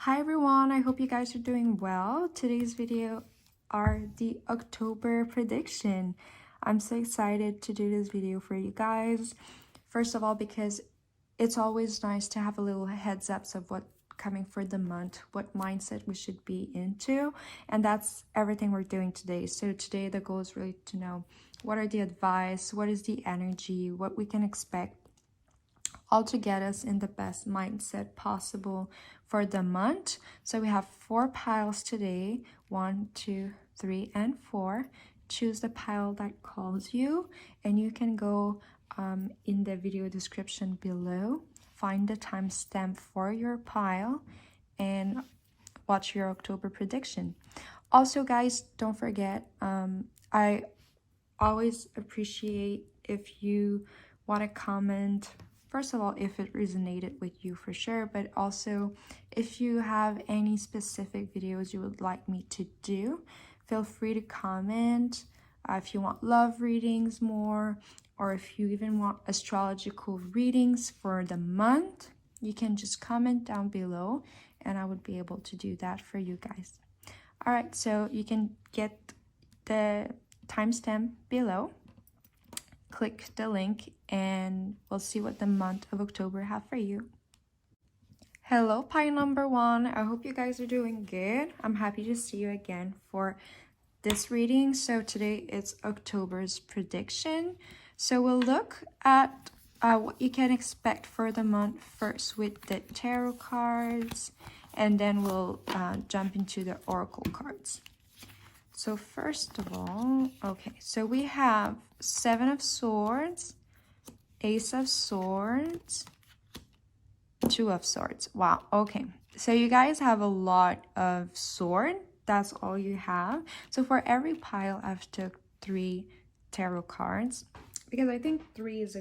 Hi everyone, I hope you guys are doing well. Today's video are the October prediction. I'm so excited to do this video for you guys. First of all, because it's always nice to have a little heads ups of what coming for the month, what mindset we should be into, and that's everything we're doing today. So today the goal is really to know what are the advice, what is the energy, what we can expect, all to get us in the best mindset possible for the month. So we have 4 piles today, 1, 2, 3, and 4. Choose the pile that calls you, and you can go in the video description below, find the timestamp for your pile, and watch your October prediction. Also, guys, don't forget, I always appreciate if you want to comment, first of all, if it resonated with you for sure, but also if you have any specific videos you would like me to do, feel free to comment. If you want love readings more, or if you even want astrological readings for the month, you can just comment down below and I would be able to do that for you guys. All right, so you can get the timestamp below, click the link, and we'll see what the month of October have for you. Hello, pile number 1. I hope you guys are doing good. I'm happy to see you again for this reading. So today it's October's prediction. So we'll look at what you can expect for the month first with the tarot cards, and then we'll jump into the oracle cards. So first of all, okay, so we have 7 of Swords, Ace of Swords, 2 of Swords. Wow, okay. So you guys have a lot of sword. That's all you have. So for every pile, I've took 3 tarot cards because I think 3 is a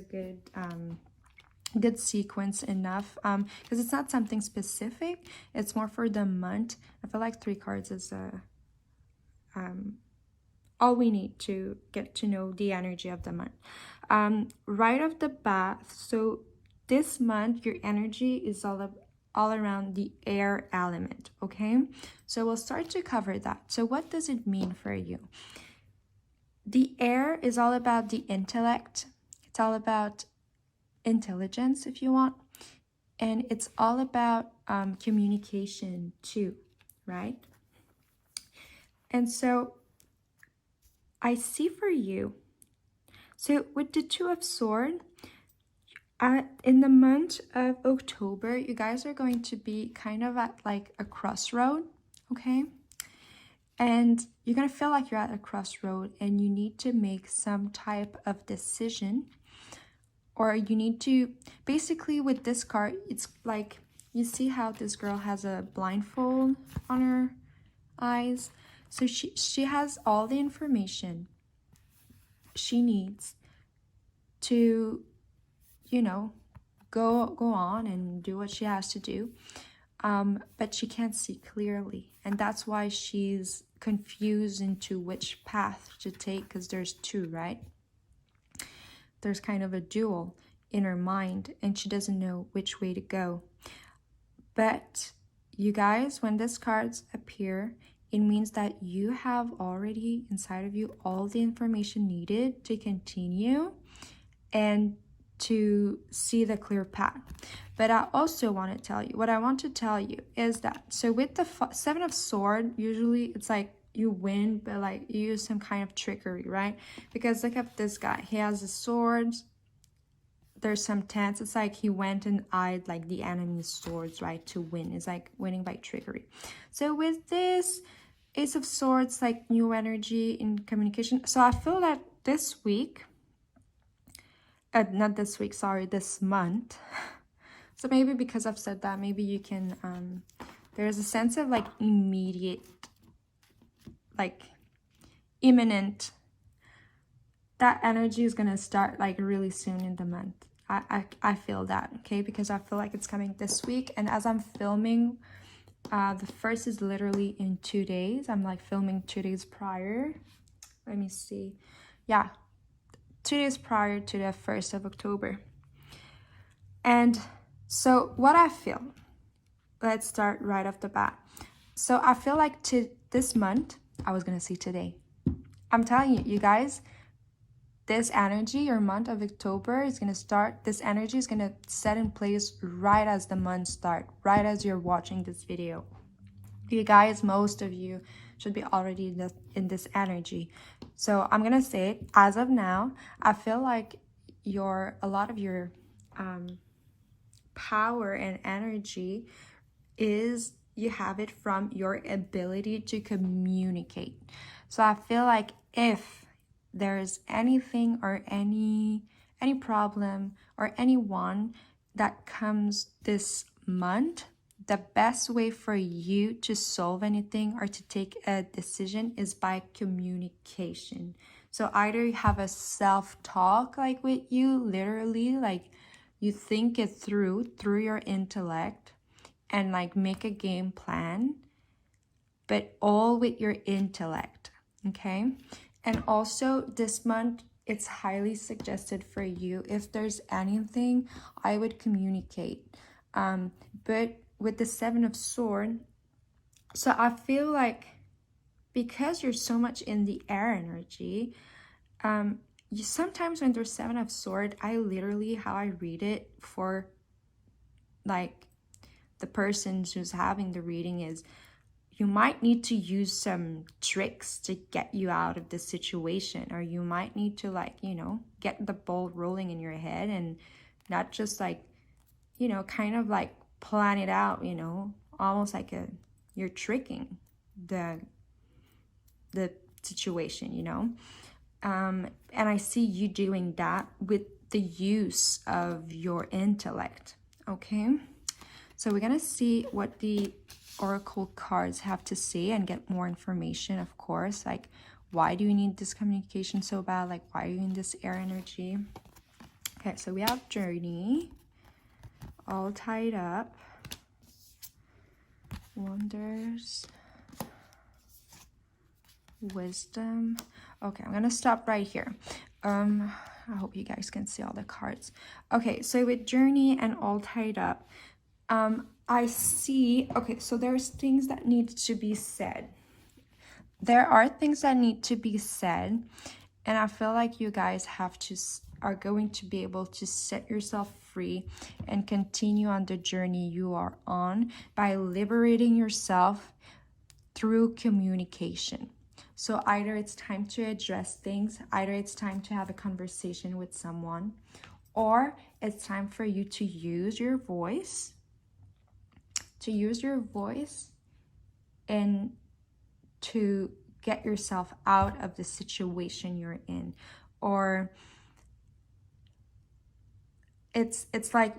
good sequence enough, because it's not something specific. It's more for the month. I feel like 3 cards is all we need to get to know the energy of the month. Right off the bat, so this month your energy is all around the air element, okay? So we'll start to cover that. So what does it mean for you? The air is all about the intellect. It's all about intelligence, if you want, and it's all about communication too, right? And so I see for you, so with the 2 of Swords, in the month of October, you guys are going to be kind of at like a crossroad, okay? And you're going to feel like you're at a crossroad and you need to make some type of decision, or you need to, basically with this card, it's like, you see how this girl has a blindfold on her eyes? So she has all the information she needs to, you know, go on and do what she has to do, but she can't see clearly, and that's why she's confused into which path to take, because there's 2, right? There's kind of a duel in her mind and she doesn't know which way to go. But you guys, when these cards appear, it means that you have already inside of you all the information needed to continue and to see the clear path. But I also want to tell you, what I want to tell you is that, so with the 7 of Swords, usually it's like you win, but like you use some kind of trickery, right? Because look at this guy, he has a sword, there's some tense, it's like he went and eyed like the enemy's swords, right, to win. It's like winning by trickery. So with this Ace of Swords, like new energy in communication. So I feel that this week, not this week, sorry, this month. So maybe because I've said that, maybe you can, there's a sense of like immediate, like imminent, that energy is going to start like really soon in the month. I feel that, okay? Because I feel like it's coming this week. And as I'm filming, the first is literally in 2 days. I'm like filming 2 days prior. Let me see. Yeah, 2 days prior to the 1st of October. And so what I feel, let's start right off the bat. So I feel like this month, I was gonna say today, I'm telling you, you guys, this energy or month of October is gonna start, this energy is gonna set in place right as the month start, right as you're watching this video. You guys, most of you should be already in this energy. So I'm gonna say it, as of now, I feel like a lot of your power and energy is you have it from your ability to communicate. So I feel like if there's anything or any problem or anyone that comes this month, the best way for you to solve anything or to take a decision is by communication. So either you have a self-talk like with you, literally, like you think it through your intellect and like make a game plan, but all with your intellect, okay? And also this month, it's highly suggested for you, if there's anything, I would communicate. But with the Seven of Swords, so I feel like because you're so much in the air energy, you sometimes when there's Seven of Swords, I literally, how I read it for like the person who's having the reading is, you might need to use some tricks to get you out of this situation, or you might need to, like, you know, get the ball rolling in your head and not just like, you know, kind of like plan it out, you know, almost like you're tricking the situation, you know. And I see you doing that with the use of your intellect, okay? So we're gonna see what the oracle cards have to say and get more information, of course, like why do you need this communication so bad, like why are you in this air energy. Okay, so we have journey, all tied up, wonders, wisdom. Okay, I'm gonna stop right here. I hope you guys can see all the cards. Okay, so with journey and all tied up, I see, okay, so there's things that need to be said. There are things that need to be said, and I feel like you guys are going to be able to set yourself free and continue on the journey you are on by liberating yourself through communication. So either it's time to address things, either it's time to have a conversation with someone, or it's time for you to use your voice, and to get yourself out of the situation you're in. Or it's like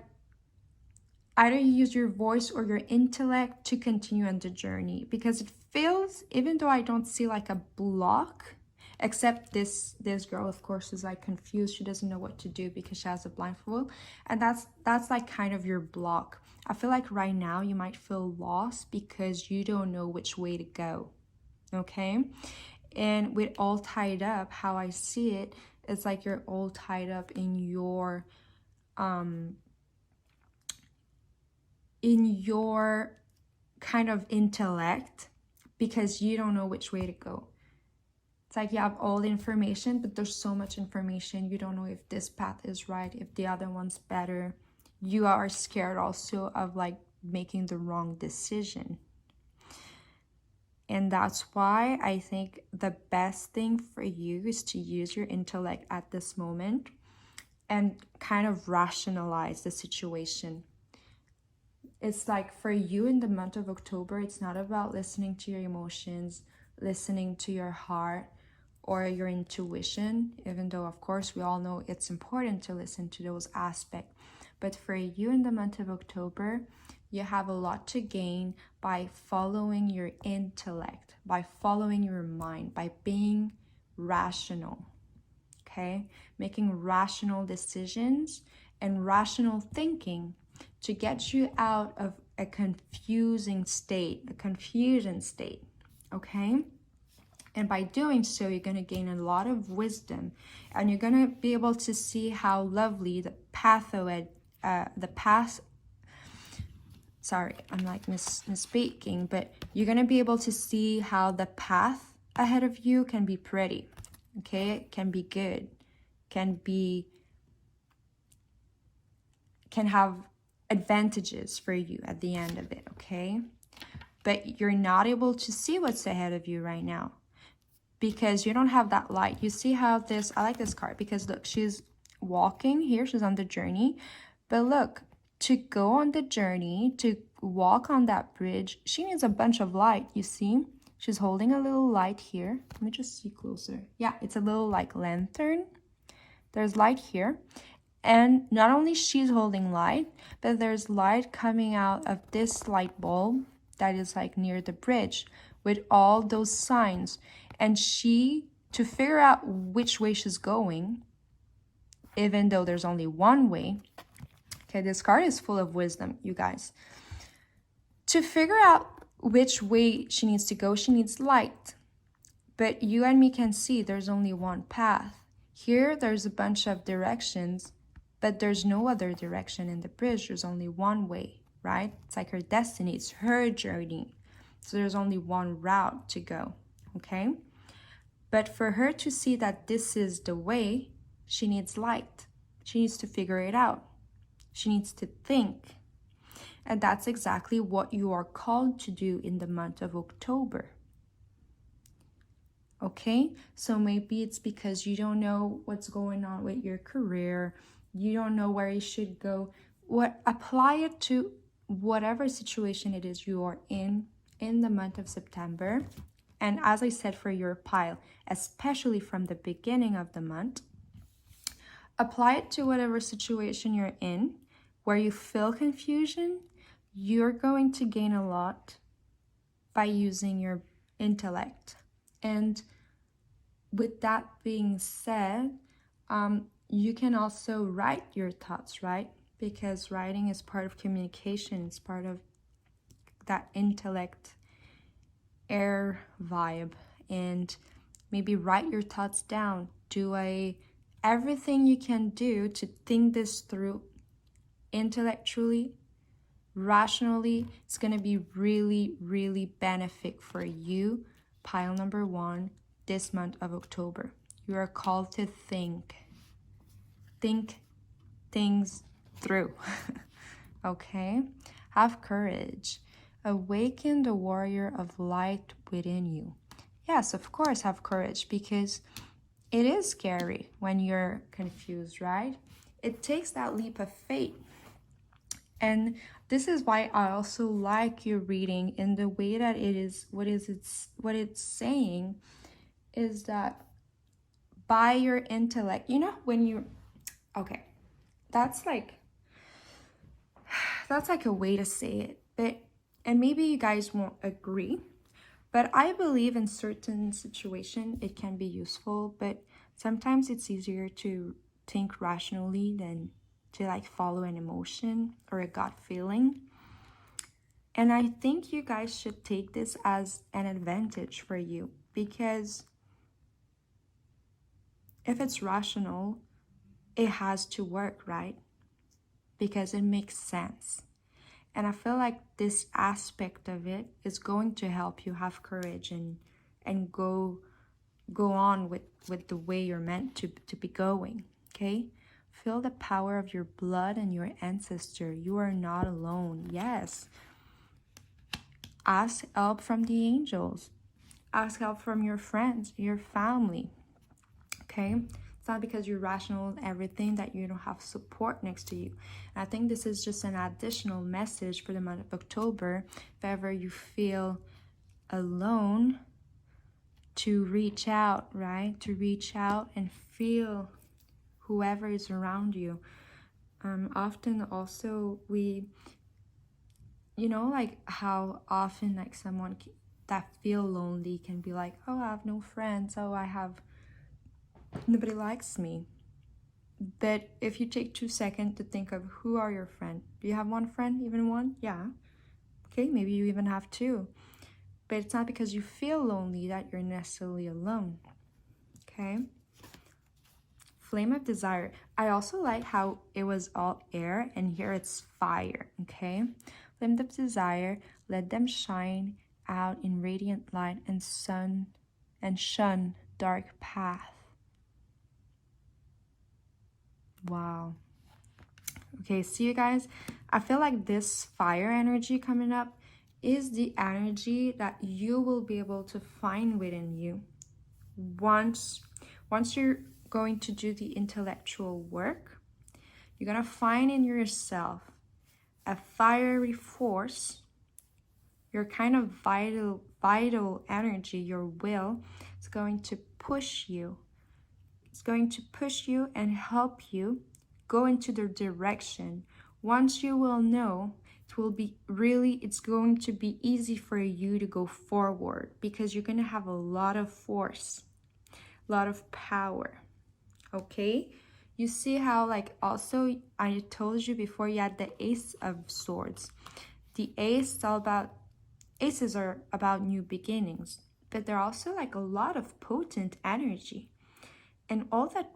either you use your voice or your intellect to continue on the journey, because it feels, even though I don't see like a block, except this girl, of course, is like confused. She doesn't know what to do because she has a blindfold, and that's like kind of your block. I feel like right now you might feel lost because you don't know which way to go, okay? And with all tied up, how I see it, it's like you're all tied up in your kind of intellect, because you don't know which way to go. It's like you have all the information, but there's so much information, you don't know if this path is right, if the other one's better. You are scared also of like making the wrong decision. And that's why I think the best thing for you is to use your intellect at this moment and kind of rationalize the situation. It's like for you in the month of October, it's not about listening to your emotions, listening to your heart or your intuition, even though of course we all know it's important to listen to those aspects. But for you in the month of October, you have a lot to gain by following your intellect, by following your mind, by being rational, okay? Making rational decisions and rational thinking to get you out of a confusion state, okay? And by doing so, you're going to gain a lot of wisdom, and you're going to be able to see how lovely the path sorry, I'm like misspeaking, but you're gonna be able to see how the path ahead of you can be pretty, okay? Can be good, can have advantages for you at the end of it, okay? But you're not able to see what's ahead of you right now because you don't have that light. You see how this, I like this card because look, she's walking here, she's on the journey, but look, to go on the journey, to walk on that bridge, she needs a bunch of light, you see? She's holding a little light here. Let me just see closer. Yeah, it's a little like lantern. There's light here. And not only she's holding light, but there's light coming out of this light bulb that is like near the bridge with all those signs. And she, to figure out which way she's going, even though there's only one way, okay, this card is full of wisdom, you guys. To figure out which way she needs to go, she needs light. But you and me can see there's only one path. Here, there's a bunch of directions, but there's no other direction in the bridge. There's only one way, right? It's like her destiny. It's her journey. So there's only one route to go, okay? But for her to see that this is the way, she needs light. She needs to figure it out. She needs to think. And that's exactly what you are called to do in the month of October. Okay, so maybe it's because you don't know what's going on with your career, you don't know where you should go. Apply it to whatever situation it is you are in the month of September. And as I said for your pile, especially from the beginning of the month, apply it to whatever situation you're in where you feel confusion. You're going to gain a lot by using your intellect. And with that being said, you can also write your thoughts, right? Because writing is part of communication. It's part of that intellect air vibe. And maybe write your thoughts down. Everything you can do to think this through intellectually, rationally. It's going to be really, really benefit for you. Pile number 1, this month of October. You are called to think things through. Okay? Have courage. Awaken the warrior of light within you. Yes, of course, have courage, because it is scary when you're confused, right? It takes that leap of faith. And this is why I also like your reading in the way that it is, what it's saying is that by your intellect, okay, that's like a way to say it, and maybe you guys won't agree, but I believe in certain situation it can be useful, but sometimes it's easier to think rationally than to like follow an emotion or a gut feeling. And I think you guys should take this as an advantage for you, because if it's rational, it has to work, right? Because it makes sense. And I feel like this aspect of it is going to help you have courage and go on with the way you're meant to be going, okay? Feel the power of your blood and your ancestor. You are not alone. Yes. Ask help from the angels. Ask help from your friends, your family, okay? It's not because you're rational and everything that you don't have support next to you. And I think this is just an additional message for the month of October. If ever you feel alone, to reach out, right? To reach out and feel whoever is around you. Often also like how often like someone that feel lonely can be like, oh, I have no friends, nobody likes me. But if you take 2 seconds to think of who are your friends, do you have one friend, even one? Yeah. Okay, maybe you even have 2. But it's not because you feel lonely that you're necessarily alone. Okay? Flame of desire. I also like how it was all air and here it's fire. Okay? Flame of desire, let them shine out in radiant light and sun and shun dark path. Wow. Okay, see you guys. I feel like this fire energy coming up is the energy that you will be able to find within you. Once you're going to do the intellectual work, you're going to find in yourself a fiery force, your kind of vital energy, your will is going to push you. It's going to push you and help you go into the direction. Once you will know, it's going to be easy for you to go forward because you're going to have a lot of force, a lot of power. Okay? You see how, like, also I told you before, you had the Ace of Swords. The aces are about new beginnings, but they're also like a lot of potent energy. And all that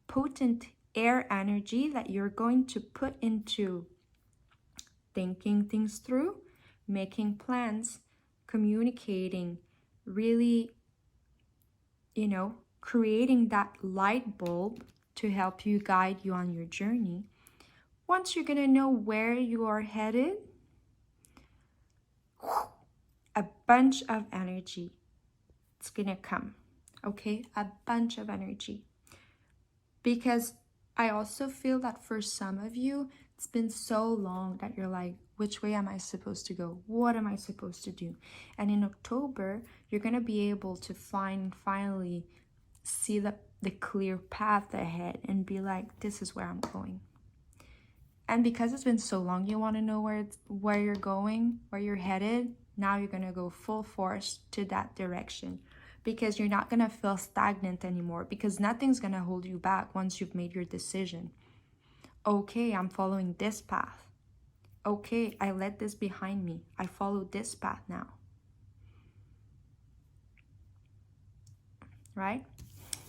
potent air energy that you're going to put into thinking things through, making plans, communicating, really, creating that light bulb to help you guide you on your journey. Once you're going to know where you are headed, a bunch of energy, it's going to come, okay? A bunch of energy. Because I also feel that for some of you, it's been so long that you're like, which way am I supposed to go? What am I supposed to do? And in October, you're going to be able to finally see the clear path ahead and be like, this is where I'm going. And because it's been so long, you want to know where you're going, where you're headed. Now you're going to go full force to that direction. Because you're not going to feel stagnant anymore, because nothing's going to hold you back once you've made your decision. Okay, I'm following this path. Okay, I let this behind me. I follow this path now. Right?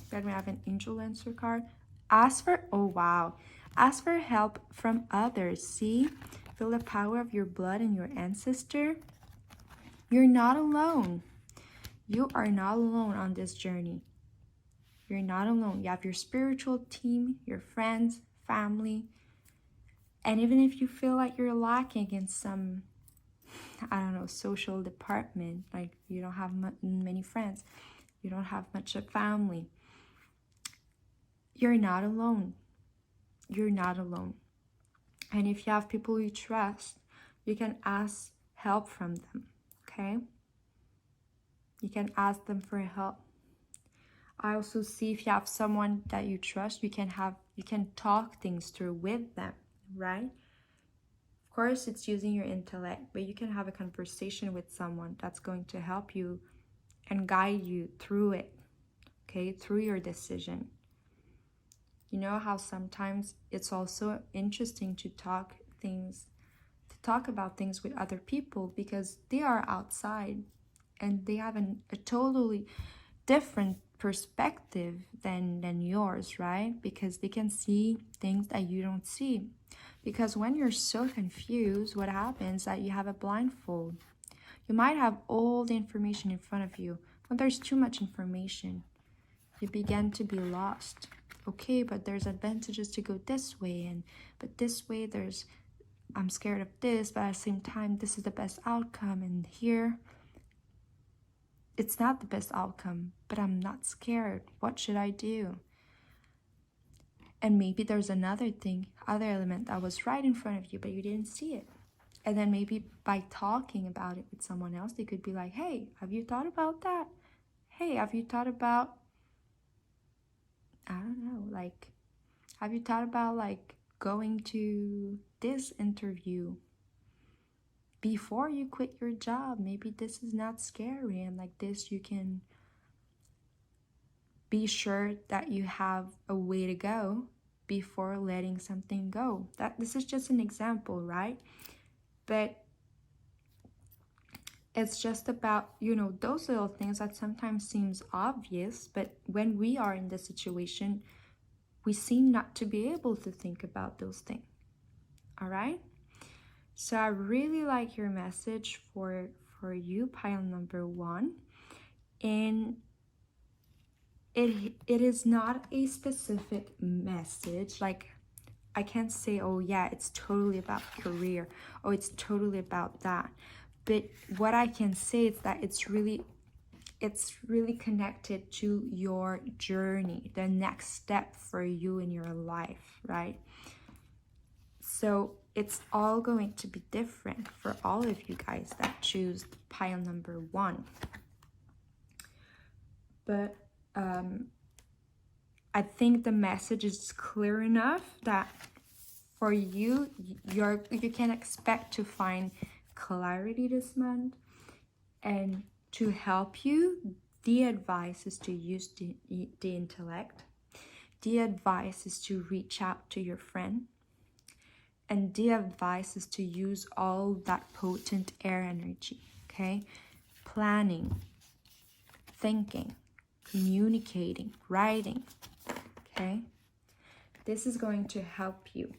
Then we have an Angel Answer card. Ask for help from others. See? Feel the power of your blood and your ancestor. You're not alone. You are not alone on this journey. You're not alone. You have your spiritual team, your friends, family. And even if you feel like you're lacking in some, social department, like you don't have many friends, you don't have much of family, you're not alone. You're not alone. And if you have people you trust, you can ask help from them, okay? You can ask them for help. I also see if you have someone that you trust, you can talk things through with them, right? Of course, it's using your intellect, but you can have a conversation with someone that's going to help you and guide you through it, okay? Through your decision. You know how sometimes it's also interesting to talk about things with other people because they are outside and they have a totally different perspective than yours, right? Because they can see things that you don't see. Because when you're so confused, what happens is that you have a blindfold. You might have all the information in front of you, but there's too much information. You begin to be lost. Okay, but there's advantages to go this way, but this way I'm scared of this, but at the same time, this is the best outcome, and here, it's not the best outcome, but I'm not scared. What should I do? And maybe there's another element that was right in front of you, but you didn't see it. And then maybe by talking about it with someone else, they could be like, hey, have you thought about that? Hey, have you thought about, have you thought about going to this interview before you quit your job? Maybe this is not scary, and like this you can be sure that you have a way to go before letting something go. This is just an example, right? But it's just about, those little things that sometimes seems obvious, but when we are in this situation, we seem not to be able to think about those things. All right? So I really like your message for you, pile number 1. And it is not a specific message. Like, I can't say, oh yeah, it's totally about career, or it's totally about that. But what I can say is that it's really connected to your journey, the next step for you in your life, right? So it's all going to be different for all of you guys that choose pile number 1. But I think the message is clear enough that for you, you can expect to find clarity this month. And to help you, the advice is to use the intellect. The advice is to reach out to your friend. And the advice is to use all that potent air energy, okay? Planning, thinking, communicating, writing, okay? This is going to help you.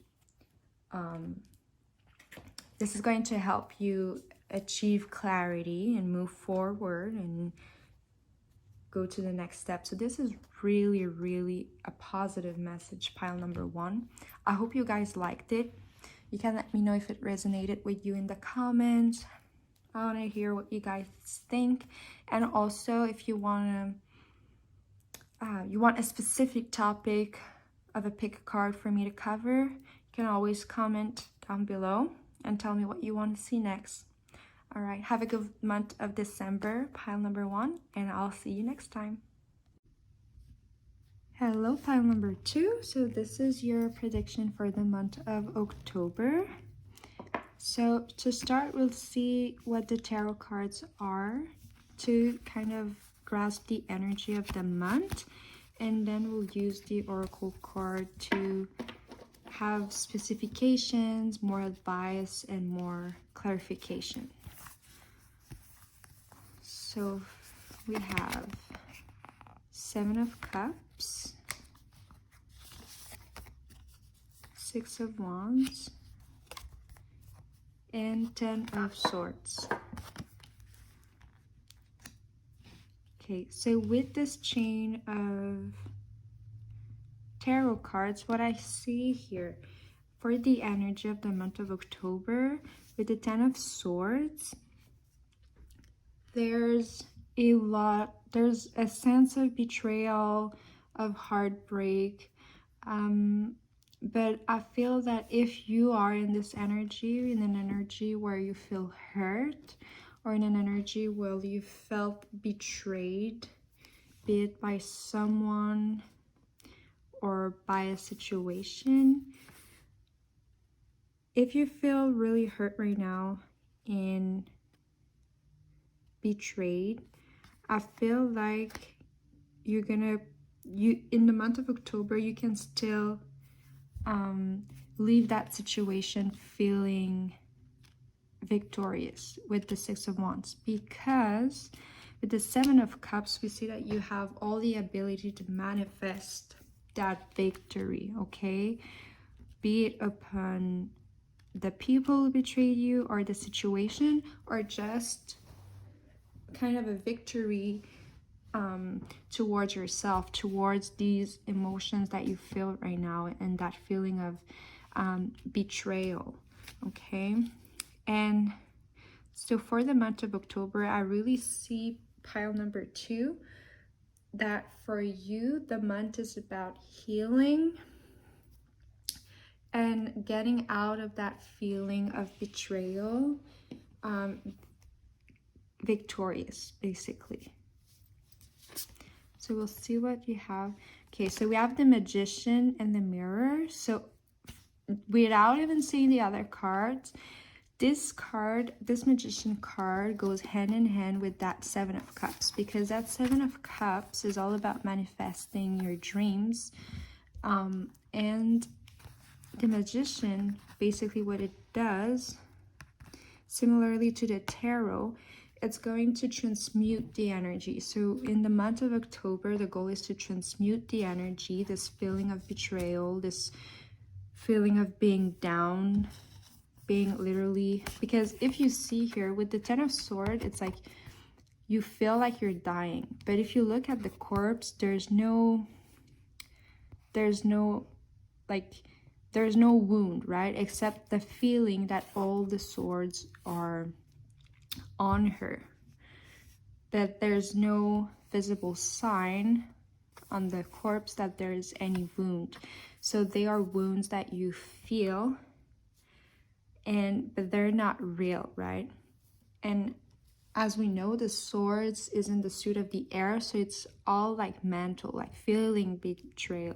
This is going to help you achieve clarity and move forward and go to the next step. So this is really, really a positive message, pile number 1. I hope you guys liked it. You can let me know if it resonated with you in the comments. I want to hear what you guys think. And also, if you want a specific topic of a pick card for me to cover, you can always comment down below and tell me what you want to see next. All right, have a good month of December, pile number 1, and I'll see you next time. Hello, pile number 2. So this is your prediction for the month of October. So to start, we'll see what the tarot cards are to kind of grasp the energy of the month, and then we'll use the oracle card to have specifications, more advice, and more clarification. So we have 7 of Cups, 6 of Wands, and 10 of Swords. Okay, so with this chain of tarot cards, what I see here for the energy of the month of October, with the 10 of Swords, there's a sense of betrayal, of heartbreak, but I feel that if you are in this energy, in an energy where you feel hurt, or in an energy where you felt betrayed, be it by someone or by a situation, if you feel really hurt right now and betrayed, I feel like in the month of October, you can still leave that situation feeling victorious with the 6 of Wands, because with the 7 of Cups, we see that you have all the ability to manifest that victory, okay? Be it upon the people who betrayed you, or the situation, or just kind of a victory towards yourself, towards these emotions that you feel right now, and that feeling of betrayal, okay? And so for the month of October, I really see, pile number 2, that for you, the month is about healing and getting out of that feeling of betrayal, victorious, basically. So we'll see what you have. Okay, so we have the Magician and the Mirror. So without even seeing the other cards, this Magician card goes hand in hand with that 7 of Cups, because that 7 of Cups is all about manifesting your dreams. And the Magician, basically what it does, similarly to the Tarot, it's going to transmute the energy. So in the month of October, the goal is to transmute the energy, this feeling of betrayal, this feeling of being down, being literally, because if you see here with the Ten of Swords, it's like you feel like you're dying, but if you look at the corpse, there's no like there's no wound, right? Except the feeling that all the swords are on her, but there's no visible sign on the corpse that there is any wound. So they are wounds that you feel, but they're not real, right? And as we know, the swords is in the suit of the air, so it's all like mental, like feeling betrayed,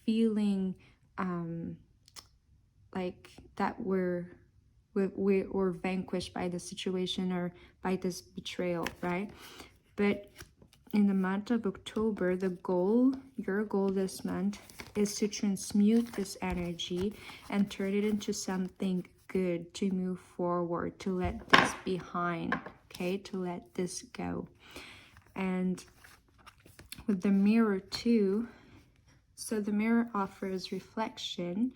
feeling like that we're vanquished by the situation or by this betrayal, right? But in the month of October, your goal this month is to transmute this energy and turn it into something good, to move forward, to let this behind, okay? To let this go. And with the mirror too, so the mirror offers reflection,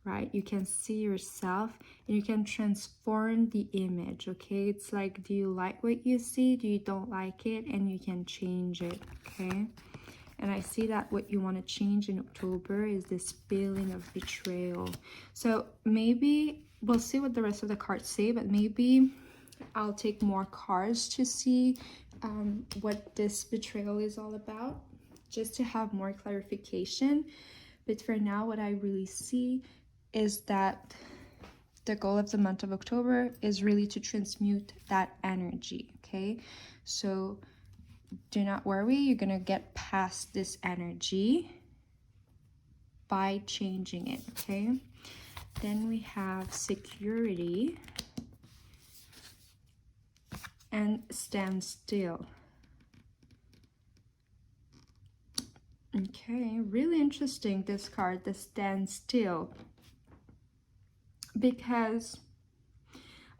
right? You can see yourself and you can transform the image, okay? It's like, do you like what you see? Do you don't like it? And you can change it, okay? And I see that what you want to change in October is this feeling of betrayal. So maybe we'll see what the rest of the cards say, but maybe I'll take more cards to see what this betrayal is all about, just to have more clarification. But for now, what I really see is that the goal of the month of October is really to transmute that energy, okay? So do not worry, you're gonna get past this energy by changing it, okay? Then we have security and stand still. Okay, really interesting, this card, the stand still. Because,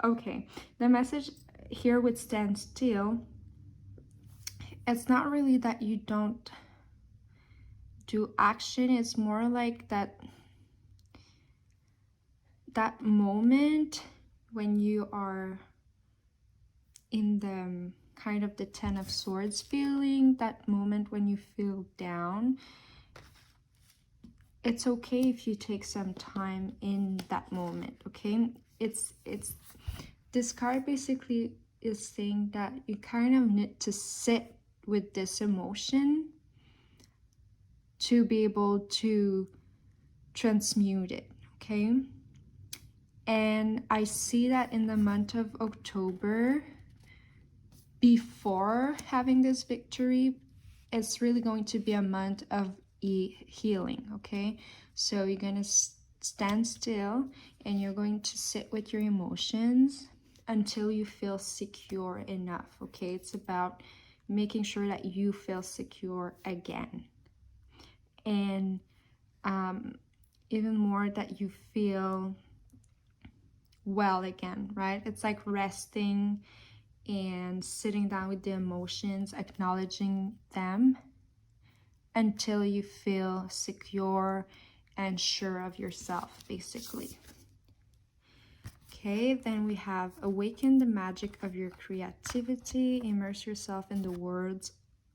okay, the message here with stand still, it's not really that you don't do action, it's more like that moment when you are in the kind of the Ten of Swords feeling, that moment when you feel down. It's okay if you take some time in that moment, okay? It's this card basically is saying that you kind of need to sit with this emotion to be able to transmute it, okay? And I see that in the month of October, before having this victory, it's really going to be a month of healing, okay? So you're gonna stand still and you're going to sit with your emotions until you feel secure enough, okay? It's about making sure that you feel secure again, and even more that you feel well again, right? It's like resting and sitting down with the emotions, acknowledging them until you feel secure and sure of yourself, basically. Okay, then we have awaken the magic of your creativity, immerse yourself in the world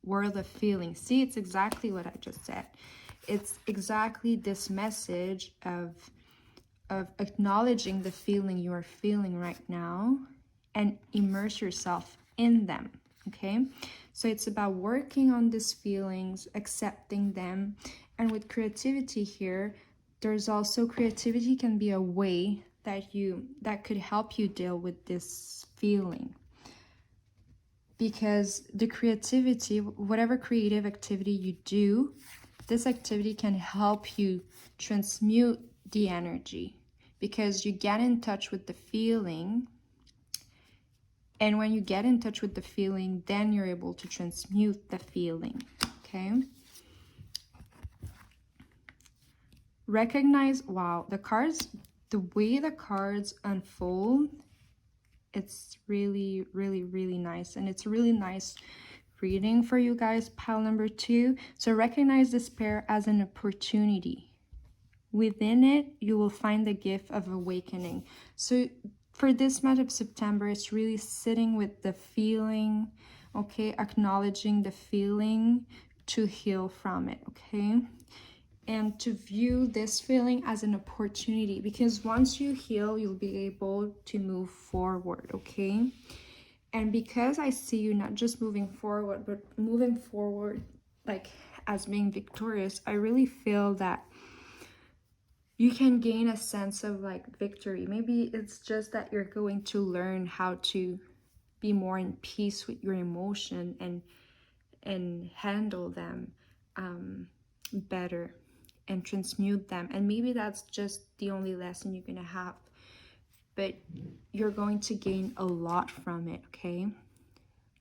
of feeling. See, it's exactly what I just said. It's exactly this message of acknowledging the feeling you are feeling right now and immerse yourself in them, okay? So it's about working on these feelings, accepting them. And with creativity here, there's also, creativity can be a way that could help you deal with this feeling. Because the creativity, whatever creative activity you do, this activity can help you transmute the energy, because you get in touch with the feeling. And when you get in touch with the feeling, then you're able to transmute the feeling, okay? Recognize, wow, the cards, the way the cards unfold, it's really, really, really nice. And it's a really nice reading for you guys, pile number 2. So recognize despair as an opportunity. within it, you will find the gift of awakening. So for this month of September, it's really sitting with the feeling, okay? Acknowledging the feeling to heal from it, okay? And to view this feeling as an opportunity, because once you heal, you'll be able to move forward, okay? And because I see you not just moving forward, but moving forward like as being victorious, I really feel that you can gain a sense of like victory. Maybe it's just that you're going to learn how to be more in peace with your emotion and handle them better and transmute them. And maybe that's just the only lesson you're gonna have, but you're going to gain a lot from it, okay?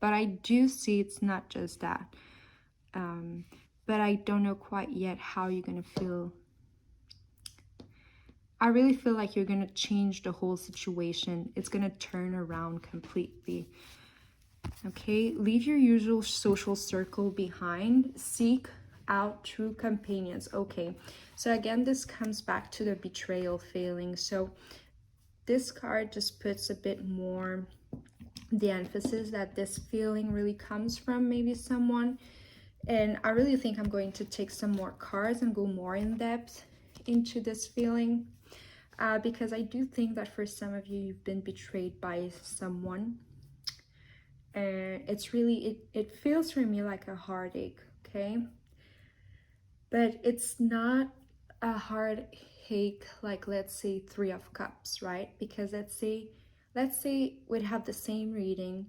But I do see it's not just that. But I don't know quite yet how you're gonna feel. I really feel like you're gonna change the whole situation. It's gonna turn around completely. Okay, leave your usual social circle behind. Seek out true companions. Okay, so again, this comes back to the betrayal feeling. So this card just puts a bit more the emphasis that this feeling really comes from maybe someone. And I really think I'm going to take some more cards and go more in depth into this feeling. Because I do think that for some of you, you've been betrayed by someone. And it's really, it feels for me like a heartache, okay? But it's not a heartache like, let's say, Three of Cups, right? Because let's say we'd have the same reading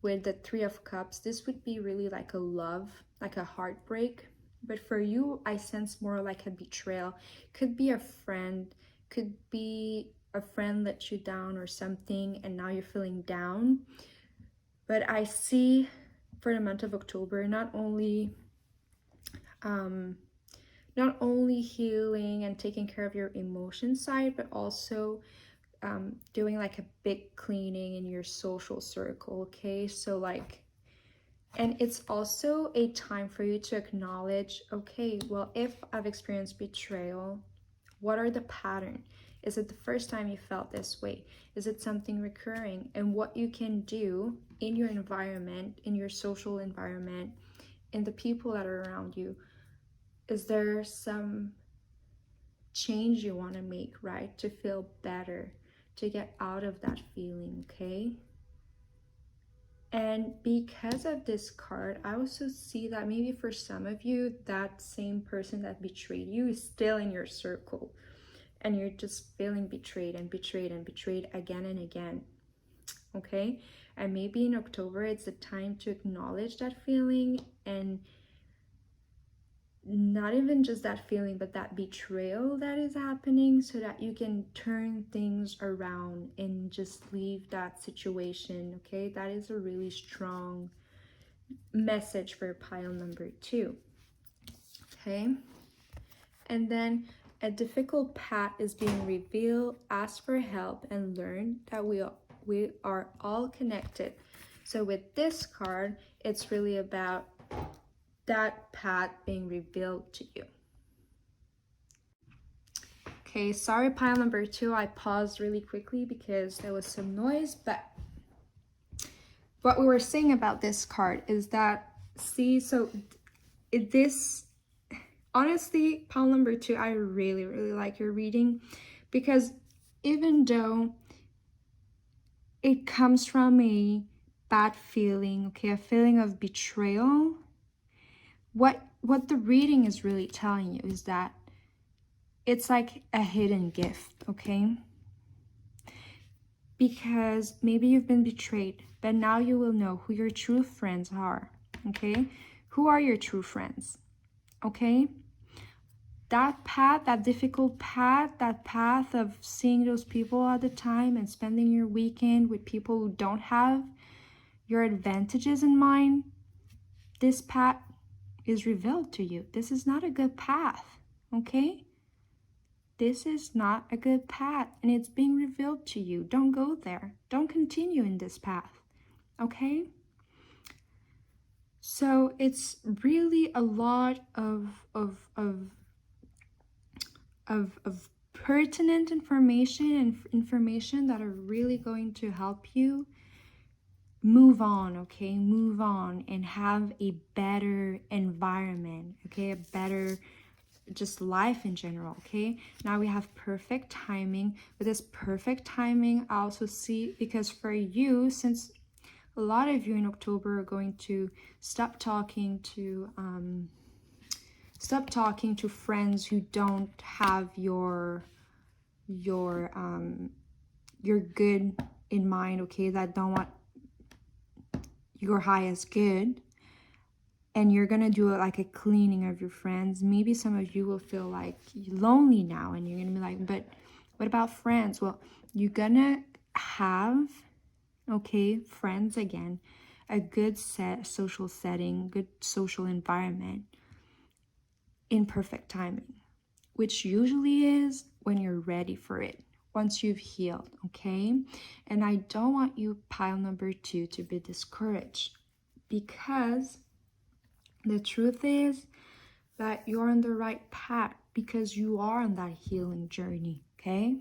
with the Three of Cups. This would be really like a love, like a heartbreak. But for you, I sense more like a betrayal. Could be a friend, could be a friend let you down or something, and now you're feeling down. But I see for the month of October, not only healing and taking care of your emotion side, but also doing like a big cleaning in your social circle, okay? So like, and it's also a time for you to acknowledge, okay, well, if I've experienced betrayal, what are the patterns? Is it the first time you felt this way? Is it something recurring? And what you can do in your environment, in your social environment, in the people that are around you. Is there some change you want to make, right? To feel better, to get out of that feeling, okay? And because of this card, I also see that maybe for some of you, that same person that betrayed you is still in your circle. And you're just feeling betrayed and betrayed and betrayed again and again, okay? And maybe in October, it's the time to acknowledge that feeling, and not even just that feeling, but that betrayal that is happening, so that you can turn things around and just leave that situation, okay? That is a really strong message for pile number 2, okay? And then a difficult path is being revealed. Ask for help and learn that we are all connected. So with this card, it's really about that path being revealed to you. Okay, sorry, pile number 2, I paused really quickly because there was some noise, but what we were saying about this card is that, see, so this, honestly, pile number 2, I really, really like your reading, because even though it comes from a bad feeling, okay, a feeling of betrayal, what the reading is really telling you is that it's like a hidden gift, okay? Because maybe you've been betrayed, but now you will know who your true friends are, okay? Who are your true friends, okay? That path, that difficult path, that path of seeing those people all the time and spending your weekend with people who don't have your advantages in mind, this path is revealed to you. This is not a good path, okay? This is not a good path, and it's being revealed to you. Don't go there. Don't continue in this path, okay? So it's really a lot of of pertinent information and information that are really going to help you move on, okay? Move on and have a better environment, okay? A better just life in general, okay? Now we have perfect timing. With this perfect timing, I also see, because for you, since a lot of you in October are going to stop talking to friends who don't have your good in mind, okay? That don't want your highest good, and you're gonna do it like a cleaning of your friends. Maybe some of you will feel like lonely now, and you're gonna be like, but what about friends? Well, you're gonna have, okay, friends again, a good social setting, good social environment in perfect timing, which usually is when you're ready for it, once you've healed, okay? And I don't want you, pile number 2, to be discouraged, because the truth is that you're on the right path, because you are on that healing journey, okay?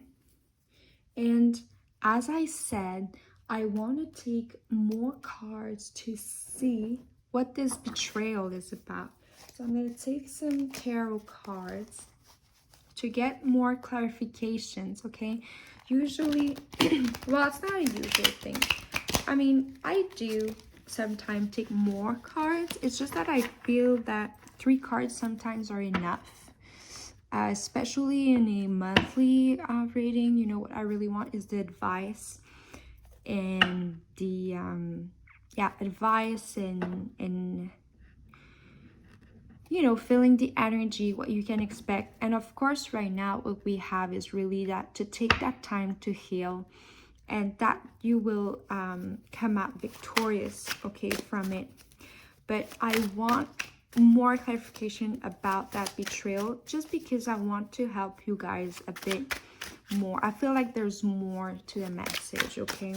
And as I said, I want to take more cards to see what this betrayal is about. So I'm going to take some tarot cards to get more clarifications, okay? Usually, well, it's not a usual thing. I mean, I do sometimes take more cards. It's just that I feel that 3 cards sometimes are enough. Especially in a monthly reading, you know, what I really want is the advice and the, advice and you know, feeling the energy, what you can expect. And of course, right now, what we have is really that to take that time to heal, and that you will come out victorious, okay, from it. But I want more clarification about that betrayal, just because I want to help you guys a bit more. I feel like there's more to the message, okay?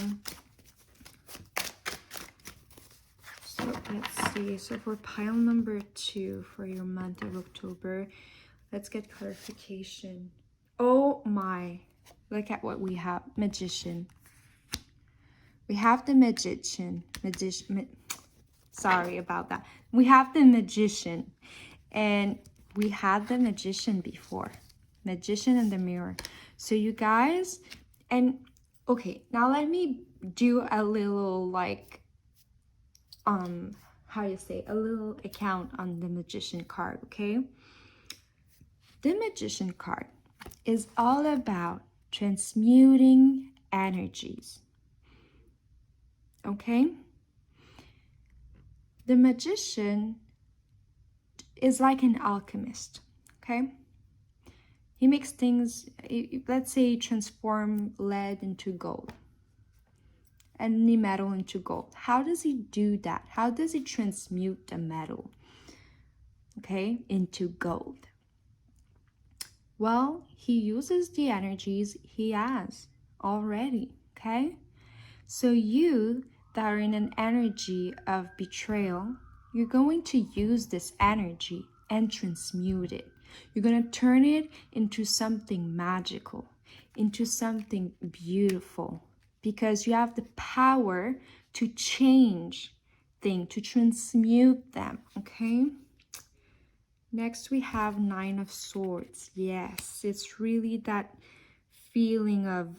So let's see. So for pile number 2 for your month of October, let's get clarification. Oh my, look at what we have. Magician. We have the magician. Sorry about that. We have the magician, and we had the magician before. Magician and the mirror. So you guys, and okay, now let me do a little like, how you say, a little account on the magician card, okay? The magician card is all about transmuting energies, okay? The magician is like an alchemist, okay? He makes things, let's say, transform lead into gold, any metal into gold. How does he do that? How does he transmute the metal, okay, into gold? Well, he uses the energies he has already, okay? So you that are in an energy of betrayal, you're going to use this energy and transmute it. You're going to turn it into something magical, into something beautiful, because you have the power to change things, to transmute them, okay? Next, we have 9 of Swords. Yes, it's really that feeling of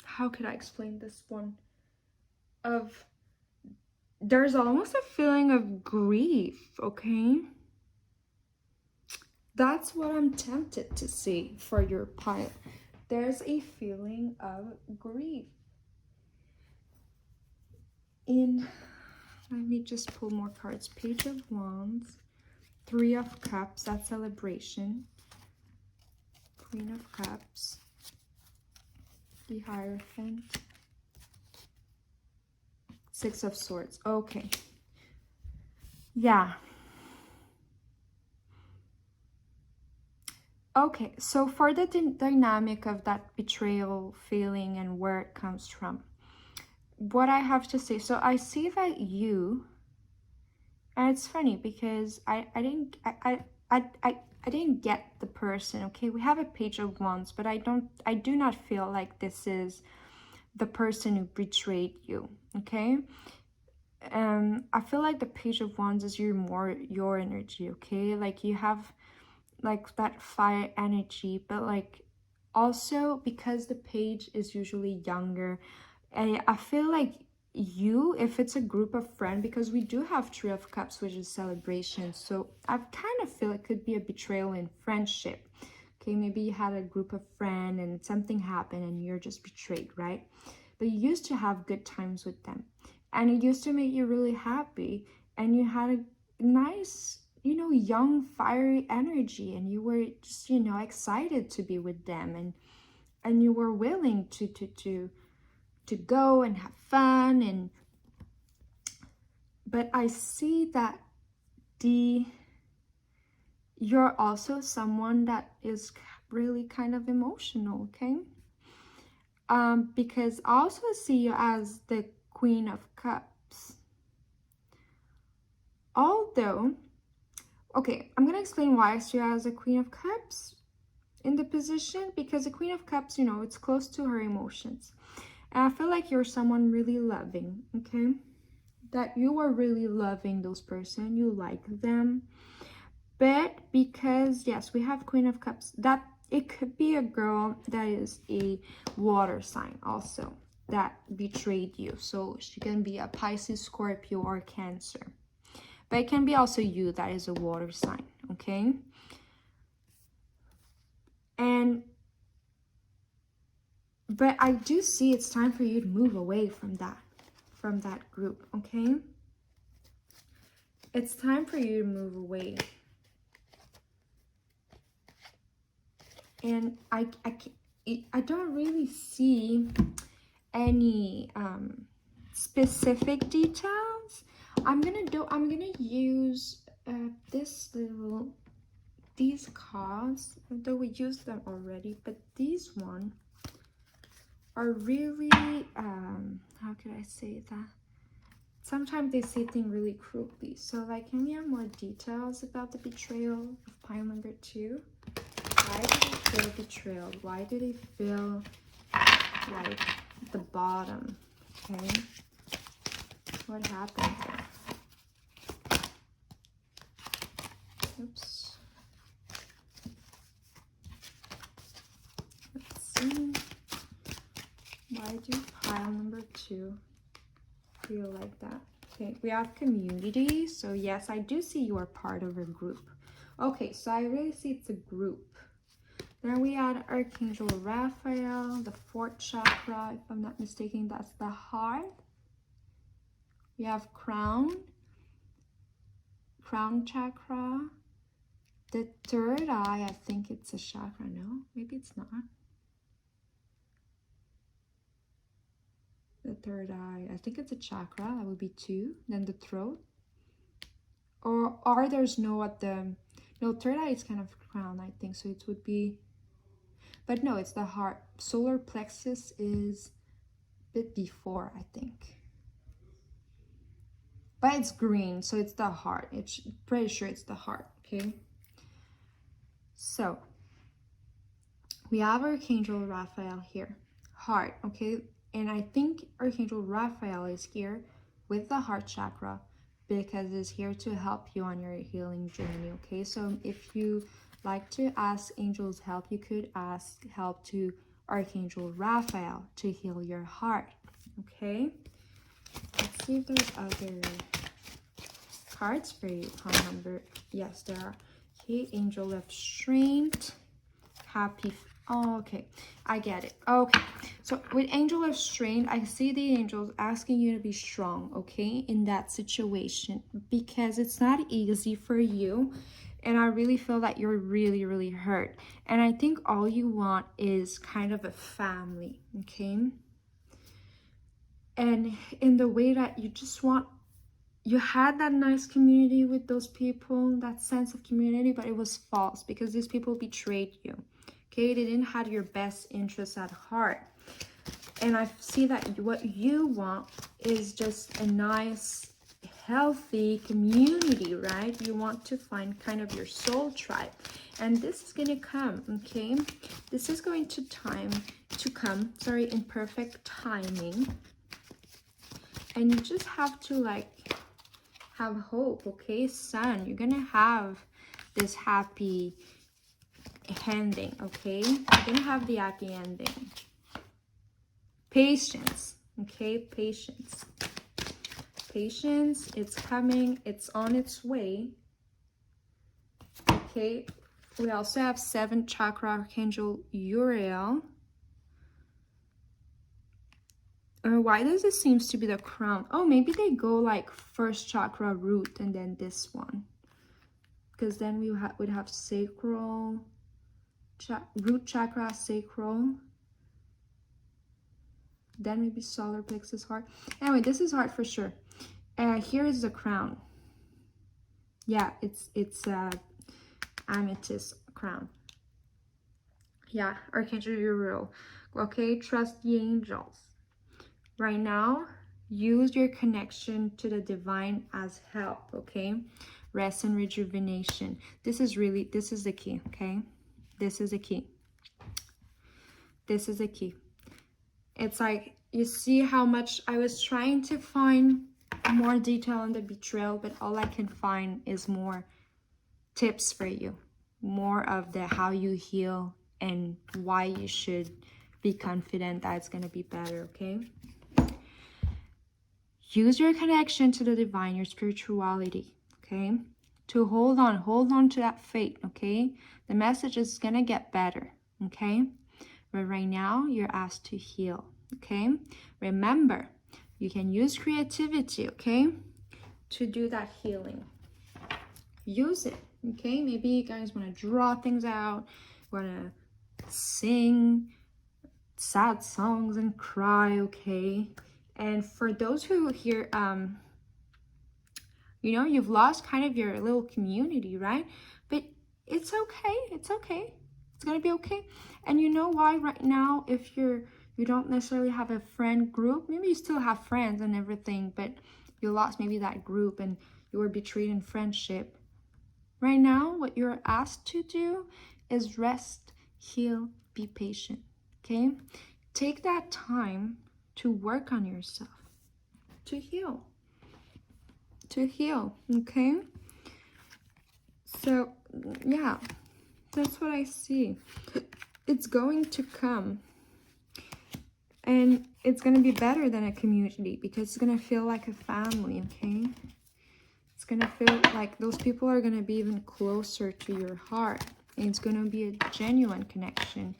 how could I explain this one? Of, there's almost a feeling of grief, okay? That's what I'm tempted to see for your pile. There's a feeling of grief. Let me just pull more cards. Page of Wands, 3 of Cups, that's celebration. Queen of Cups, the Hierophant, 6 of Swords. Okay. Yeah. Okay, so for the dynamic of that betrayal feeling and where it comes from, what I have to say, so I see that you And it's funny because I didn't get the person. Okay, we have a Page of Wands, but I do not feel like this is the person who betrayed you. Okay, I feel like the Page of Wands is your energy. Okay, like you have like that fire energy, but like also because the page is usually younger, I feel like you, if it's a group of friends, because we do have Three of Cups, which is celebration, so I kind of feel it could be a betrayal in friendship. Okay, maybe you had a group of friends and something happened and you're just betrayed, right? But you used to have good times with them and it used to make you really happy and you had a nice, you know, young fiery energy and you were just, you know, excited to be with them, and you were willing to go and have fun. And but I see that you're also someone that is really kind of emotional. Okay, because I also see you as the Queen of Cups, although, okay, I'm gonna explain why I see you as a Queen of Cups in the position, because the Queen of Cups, you know, it's close to her emotions. And I feel like you're someone really loving, okay? That you are really loving those person, you like them. But because, yes, we have Queen of Cups, that it could be a girl that is a water sign also that betrayed you. So she can be a Pisces, Scorpio, or Cancer. But it can be also you that is a water sign, okay? But I do see it's time for you to move away from that group, okay? It's time for you to move away. And I don't really see any specific details. I'm gonna use these cards, though we used them already, but these one are really how could I say that? Sometimes they say things really crudely. So like, can we have more details about the betrayal of pile number 2? Why do they feel betrayal? Why do they feel like the bottom? Okay, what happened there? Oops. Let's see. Why do pile number 2 feel like that? Okay, we have community. So yes, I do see you are part of a group. Okay, so I really see it's a group. Then we add Archangel Raphael, the 4th chakra, if I'm not mistaken, that's the heart. We have crown chakra. The 3rd eye, I think it's a chakra. No, maybe it's not. The 3rd eye, I think it's a chakra. That would be 2. Then the throat. Or there's no at the, no, 3rd eye is kind of crown, I think. So it would be, but no, it's the heart. Solar plexus is a bit before, I think. But it's green, so it's the heart. It's pretty sure it's the heart, okay? So, we have Archangel Raphael here. Heart, okay? And I think Archangel Raphael is here with the heart chakra because it's here to help you on your healing journey, okay? So if you like to ask angels help, you could ask help to Archangel Raphael to heal your heart, okay? Let's see if there's other cards for you. Pile number, yes, there are. Okay, Angel of Strength, Happy. Oh, okay, I get it. Okay, so with Angel of Strength, I see the angels asking you to be strong, okay, in that situation, because it's not easy for you. And I really feel that you're really, really hurt. And I think all you want is kind of a family, okay? And in the way that you just want, you had that nice community with those people, that sense of community, but it was false because these people betrayed you. Okay, they didn't have your best interests at heart. And I see that what you want is just a nice, healthy community, right? You want to find kind of your soul tribe, and this is gonna come, okay? This is going to come, sorry, in perfect timing, and you just have to like have hope, okay, Sun? You're gonna have this happy ending, okay? You're gonna have the happy ending. Patience, okay? Patience. Patience, it's coming, it's on its way, okay? We also have 7th chakra archangel Uriel. Why does it seems to be the crown? Oh, maybe they go like 1st chakra root and then this one, because then we would have sacral, root chakra, sacral, then maybe solar plexus, heart. Anyway, this is heart for sure. Here is the crown. Yeah, it's amethyst crown. Yeah, Archangel Uriel. Okay, trust the angels. Right now, use your connection to the divine as help, okay? Rest and rejuvenation. This is the key, okay? This is the key. This is the key. It's like, you see how much I was trying to find more detail on the betrayal, but all I can find is more tips for you, more of the how you heal and why you should be confident that it's going to be better, okay? Use your connection to the divine, your spirituality, okay? To hold on to that faith, okay? The message is going to get better, okay? But right now, you're asked to heal, okay? Remember, you can use creativity, okay? To do that healing. Use it, okay? Maybe you guys want to draw things out, want to sing sad songs and cry, okay? And for those who hear, you know, you've lost kind of your little community, right? But it's okay. It's okay. It's gonna be okay. And you know why right now, if you don't necessarily have a friend group, maybe you still have friends and everything, but you lost maybe that group and you were betrayed in friendship. Right now, what you're asked to do is rest, heal, be patient, okay? Take that time to work on yourself, to heal, okay? So, yeah, that's what I see. It's going to come. And it's going to be better than a community because it's going to feel like a family, okay? It's going to feel like those people are going to be even closer to your heart. And it's going to be a genuine connection.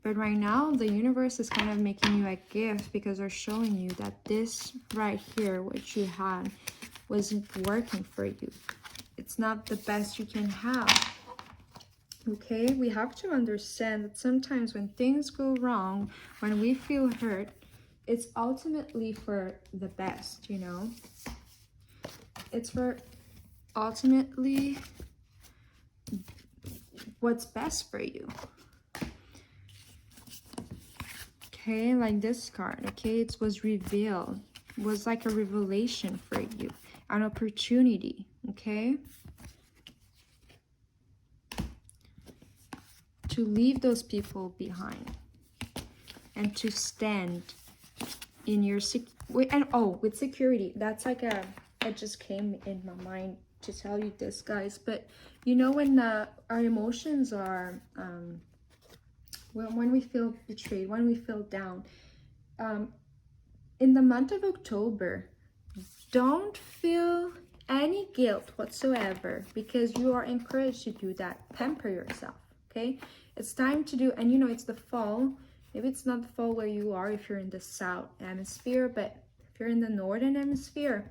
But right now, the universe is kind of making you a gift because they're showing you that this right here, what you had, wasn't working for you. It's not the best you can have. Okay, we have to understand that sometimes when things go wrong, when we feel hurt, it's ultimately for the best, you know? It's for ultimately what's best for you. Okay, like this card, okay? It was revealed. It was like a revelation for you, an opportunity, okay? To leave those people behind and to stand in your with security. That's like it just came in my mind to tell you this, guys. But you know, when our emotions are when we feel betrayed, when we feel down, in the month of October, don't feel any guilt whatsoever because you are encouraged to do that. Pamper yourself, okay? It's time to do, and you know, it's the fall. Maybe it's not the fall where you are if you're in the south hemisphere, but if you're in the northern hemisphere,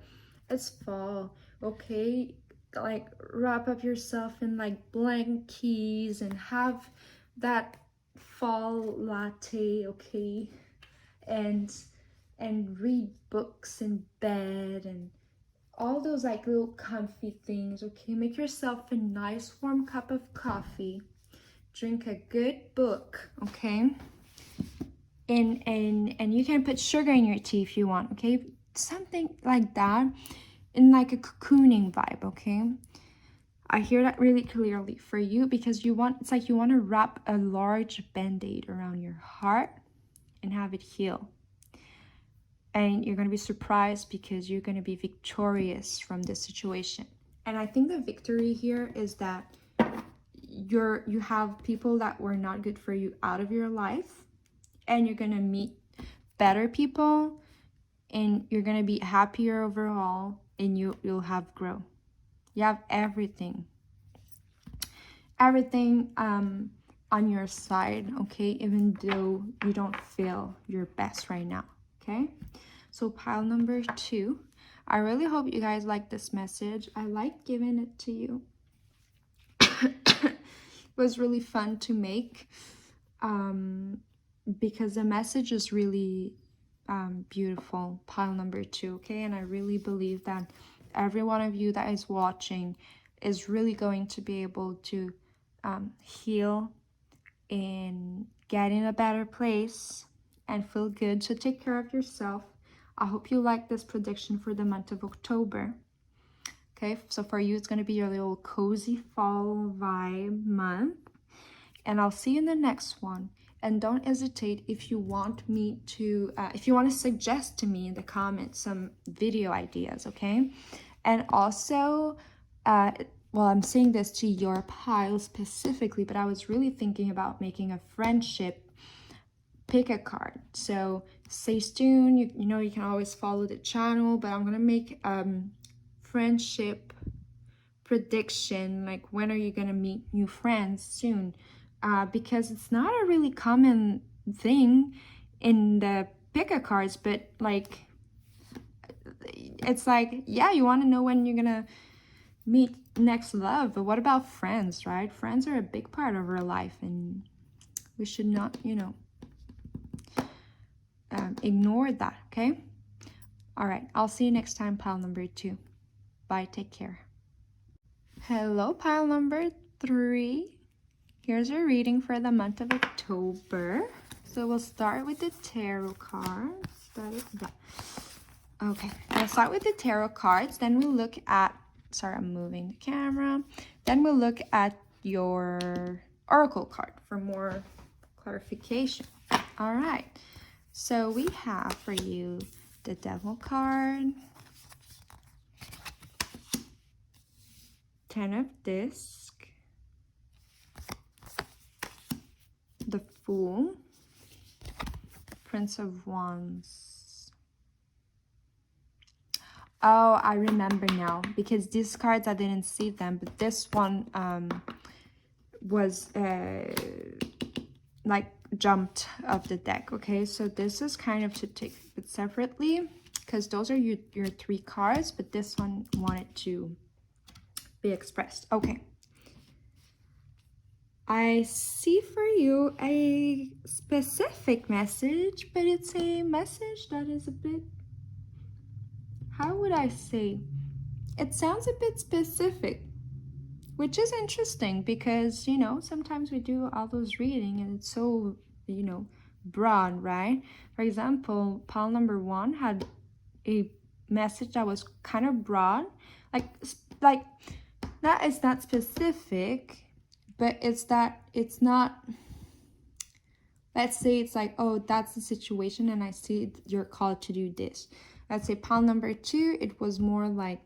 it's fall, okay? Like, wrap up yourself in like blankies and have that fall latte, okay? And read books in bed and all those like little comfy things, okay? Make yourself a nice warm cup of coffee. Drink a good book, okay? And you can put sugar in your tea if you want, okay? Something like that. in like a cocooning vibe, okay? I hear that really clearly for you because it's like you want to wrap a large band-aid around your heart and have it heal. And you're going to be surprised because you're going to be victorious from this situation. And I think the victory here is that you have people that were not good for you out of your life, and you're going to meet better people, and you're going to be happier overall, and you'll have growth. You have everything on your side, okay, even though you don't feel your best right now, okay? So pile number 2, I really hope you guys like this message. I like giving it to you. It was really fun to make because the message is really beautiful, pile number 2, okay? And I really believe that every one of you that is watching is really going to be able to heal and get in a better place and feel good. So take care of yourself. I hope you like this prediction for the month of October. Okay, so for you, it's going to be your little cozy fall vibe month. And I'll see you in the next one. And don't hesitate if you want me to, if you want to suggest to me in the comments some video ideas, okay? And also, well, I'm saying this to your pile specifically, but I was really thinking about making a friendship pick a card. So stay tuned. You know, you can always follow the channel, but I'm gonna make friendship prediction, like when are you gonna meet new friends soon, because it's not a really common thing in the pick a cards, but like it's like, yeah, you want to know when you're gonna meet next love, but what about friends, right? Friends are a big part of our life, and we should not, you know, ignore that, okay? All right, I'll see you next time, pile number 2. Bye, take care. Hello, pile number 3. Here's your reading for the month of October. So we'll start with the tarot cards. Okay, I'll start with the tarot cards, then we'll look at, sorry, I'm moving the camera. Then we'll look at your oracle card for more clarification. All right, so we have for you the Devil card, 10 of Disc, the Fool, Prince of Wands. Oh, I remember now, because these cards, I didn't see them, but this one was like jumped off the deck, okay? So this is kind of to take it separately, because those are your 3 cards, but this one wanted to be expressed. Okay. I see for you a specific message, but it's a message that is a bit, how would I say? It sounds a bit specific, which is interesting because, you know, sometimes we do all those reading and it's so, you know, broad, right? For example, pile number 1 had a message that was kind of broad, like that is not specific, but it's that it's not, let's say it's like, oh, that's the situation and I see you're called to do this. Let's say pile number 2, it was more like,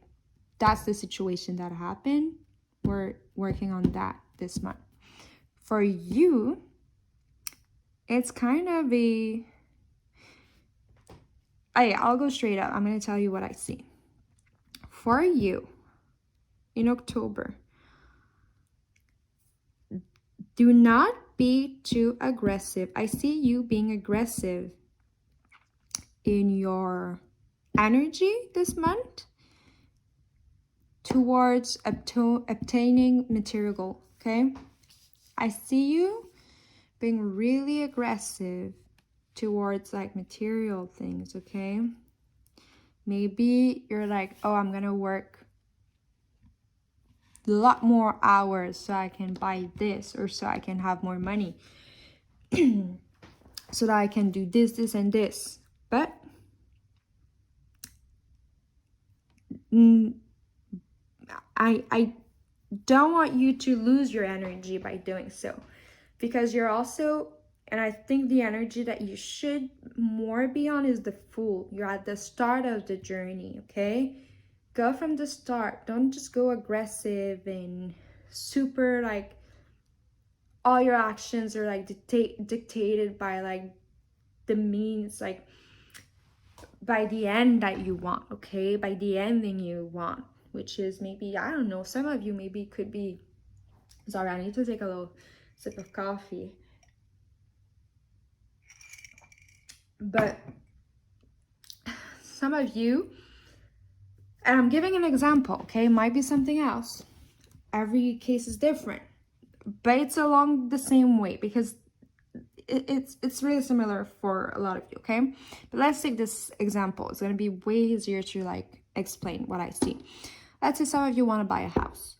that's the situation that happened. We're working on that this month. For you, it's kind of a, I'll go straight up. I'm going to tell you what I see. For you, in October, do not be too aggressive. I see you being aggressive in your energy this month towards obtaining material goal, okay? I see you being really aggressive towards like material things, okay? Maybe you're like, oh, I'm gonna work a lot more hours so I can buy this, or so I can have more money, so that I can do this, this, and this. But I don't want you to lose your energy by doing so, because you're also, and I think the energy that you should more be on is the Fool. You're at the start of the journey, okay? Go from the start. Don't just go aggressive and super like all your actions are like dictated by like the means, like by the end that you want, okay? By the ending you want, which is maybe, I don't know, some of you maybe could be, sorry, I need to take a little sip of coffee. But some of you, and I'm giving an example, okay? Might be something else. Every case is different, but it's along the same way, because it's really similar for a lot of you, okay? But let's take this example. It's going to be way easier to like explain what I see. Let's say some of you want to buy a house.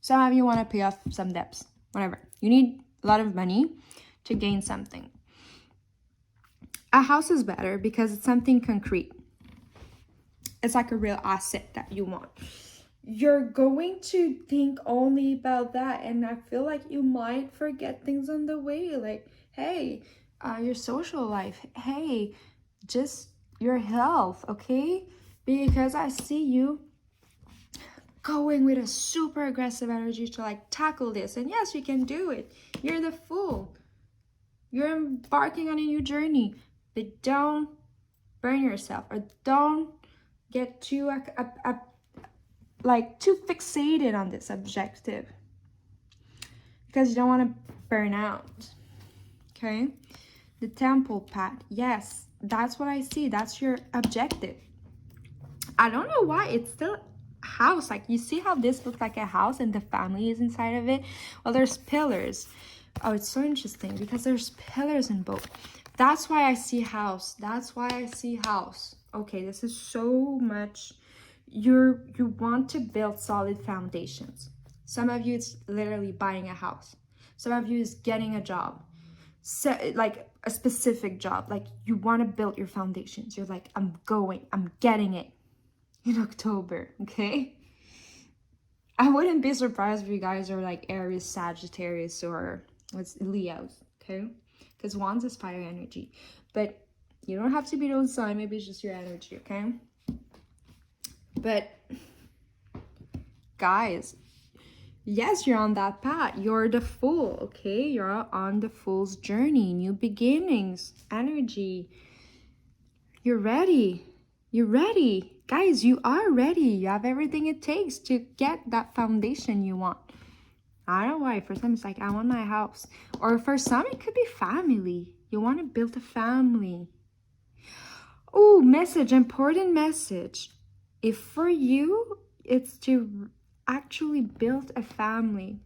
Some of you want to pay off some debts, whatever. You need a lot of money to gain something. A house is better because it's something concrete. It's like a real asset that you want. You're going to think only about that, and I feel like you might forget things on the way, like, hey, your social life, hey, just your health, okay? Because I see you going with a super aggressive energy to like tackle this, and yes, you can do it. You're the Fool. You're embarking on a new journey, but don't burn yourself, or don't get too like too fixated on this objective, because you don't want to burn out, okay? The Temple path, yes, that's what I see. That's your objective. I don't know why it's still house. Like, you see how this looks like a house and the family is inside of it? Well, there's pillars. Oh, it's so interesting because there's pillars in both. That's why I see house. That's why I see house. Okay, this is so much. You want to build solid foundations. Some of you, it's literally buying a house. Some of you is getting a job. So, like a specific job. Like, you want to build your foundations. You're like, I'm getting it in October, okay? I wouldn't be surprised if you guys are like Aries, Sagittarius, or what's Leos, okay? Because Wands is fire energy. But you don't have to be those sign. Maybe it's just your energy, okay? But guys, yes, you're on that path. You're the Fool, okay? You're on the Fool's journey. New beginnings, energy. You're ready. You're ready. Guys, you are ready. You have everything it takes to get that foundation you want. I don't know why. For some, it's like, I want my house. Or for some, it could be family. You want to build a family. Oh, message, important message. If for you, it's to actually build a family,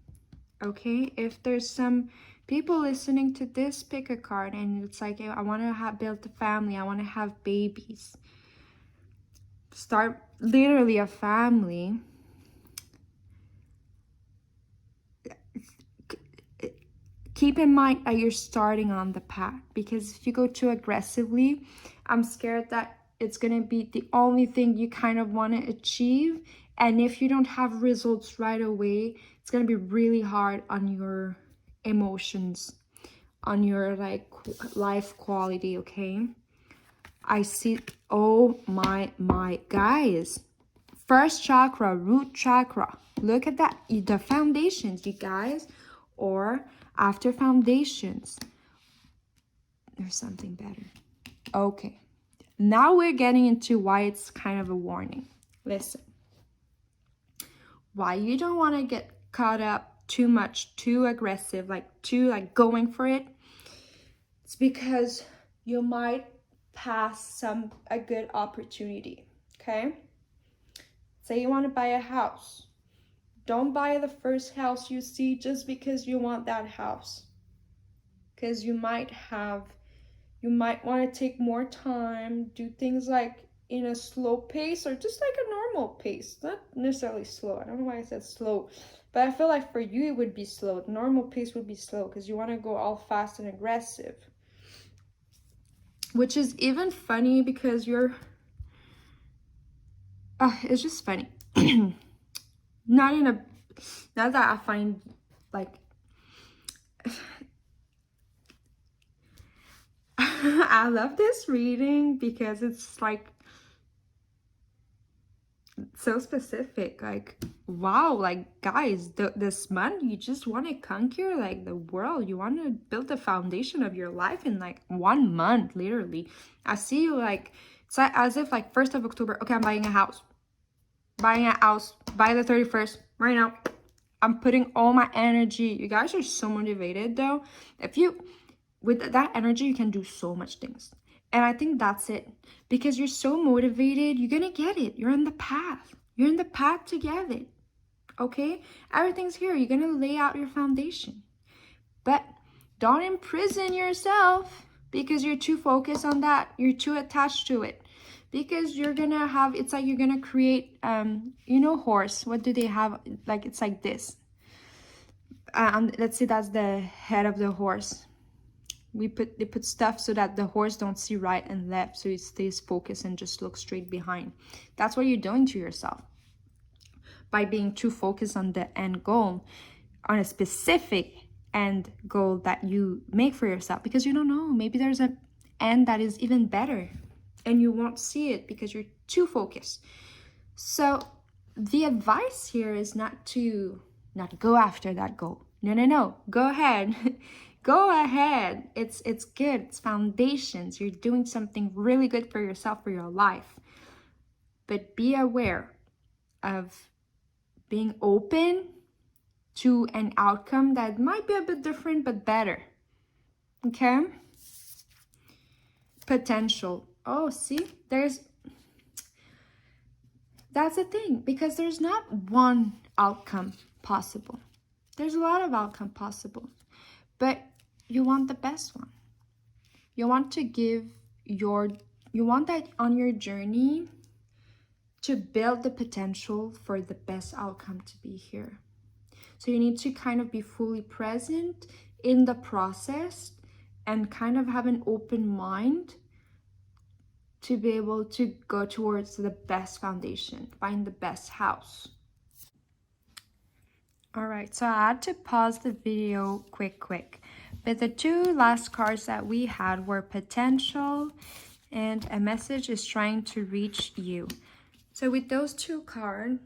okay? If there's some people listening to this, pick a card and it's like, I want to build a family. I want to have babies. Start literally a family. Keep in mind that you're starting on the path, because if you go too aggressively, I'm scared that it's going to be the only thing you kind of want to achieve. And if you don't have results right away, it's going to be really hard on your emotions, on your like life quality, okay? I see, oh my guys. First chakra, root chakra. Look at that, the foundations, you guys. Or after foundations, there's something better. Okay, now we're getting into why it's kind of a warning. Listen, why you don't want to get caught up too much, too aggressive, like too like going for it. It's because you might pass a good opportunity, okay? Say you want to buy a house. Don't buy the first house you see just because you want that house. Because you might want to take more time, do things like in a slow pace or just like a normal pace. Not necessarily slow. I don't know why I said slow. But I feel like for you it would be slow. The normal pace would be slow because you want to go all fast and aggressive. Which is even funny because you're it's just funny. Not that I find like I love this reading because it's like so specific. Like, wow, like guys, this month you just want to conquer like the world. You want to build the foundation of your life in like 1 month, literally. I see you like, it's like, as if like 1st of October, okay, I'm buying a house. Buying a house by the 31st right now. I'm putting all my energy. You guys are so motivated though. If you, with that energy, you can do so much things. And I think that's it. Because you're so motivated, you're gonna get it. You're on the path. You're in the path to get it. Okay? Everything's here. You're gonna lay out your foundation. But don't imprison yourself because you're too focused on that. You're too attached to it. Because you're gonna have, it's like you're gonna create, you know, horse. What do they have? Like, it's like this. Let's say that's the head of the horse. They put stuff so that the horse don't see right and left, so it stays focused and just looks straight behind. That's what you're doing to yourself by being too focused on the end goal, on a specific end goal that you make for yourself, because you don't know, maybe there's an end that is even better and you won't see it because you're too focused. So the advice here is not to go after that goal. No, go ahead. Go ahead. It's good. It's foundations. You're doing something really good for yourself, for your life. But be aware of being open to an outcome that might be a bit different but better. Okay? Potential. Oh, see? That's the thing, because there's not one outcome possible. There's a lot of outcome possible, but you want the best one. You want that on your journey to build the potential for the best outcome to be here. So you need to kind of be fully present in the process and kind of have an open mind to be able to go towards the best foundation, find the best house. All right, so I had to pause the video quick. But the two last cards that we had were potential and a message is trying to reach you. So with those two cards,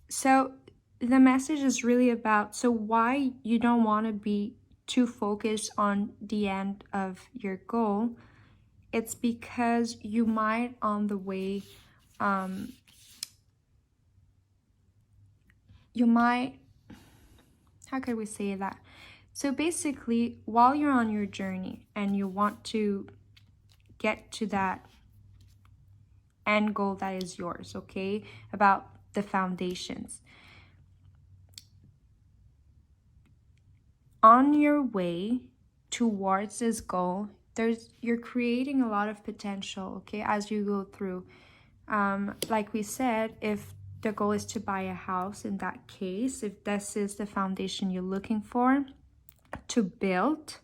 so the message is really about, so why you don't want to be too focused on the end of your goal. It's because you might on the way, you might, how could we say that? So basically, while you're on your journey and you want to get to that end goal that is yours, okay? About the foundations. On your way towards this goal, you're creating a lot of potential, okay, as you go through. Like we said, if the goal is to buy a house, in that case, if this is the foundation you're looking for to build,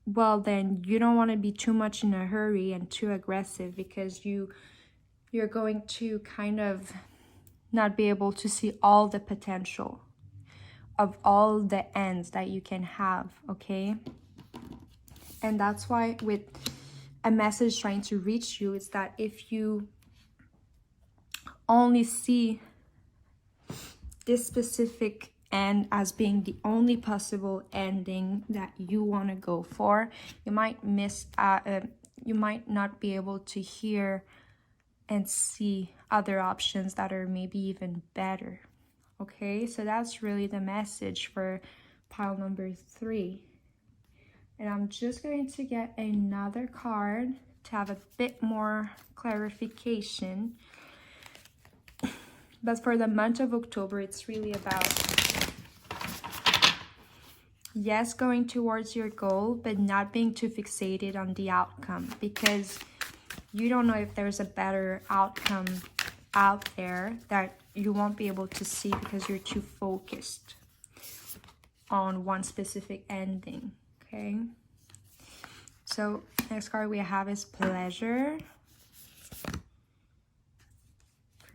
well, then you don't want to be too much in a hurry and too aggressive, because you're going to kind of not be able to see all the potential of all the ends that you can have, okay? And that's why with a message trying to reach you, is that if you only see this specific end as being the only possible ending that you want to go for, you might miss you might not be able to hear and see other options that are maybe even better. Okay, so that's really the message for pile number 3. And I'm just going to get another card to have a bit more clarification. But for the month of October, it's really about, yes, going towards your goal, but not being too fixated on the outcome, because you don't know if there's a better outcome out there that you won't be able to see because you're too focused on one specific ending, okay? So next card we have is pleasure.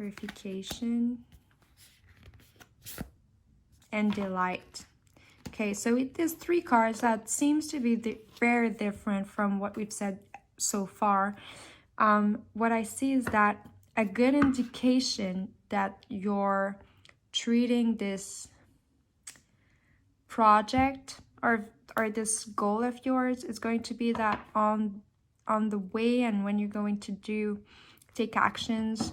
clarification, and delight. Okay, so with these three cards, that seems to be very different from what we've said so far. What I see is that a good indication that you're treating this project or this goal of yours is going to be that on the way, and when you're going to take actions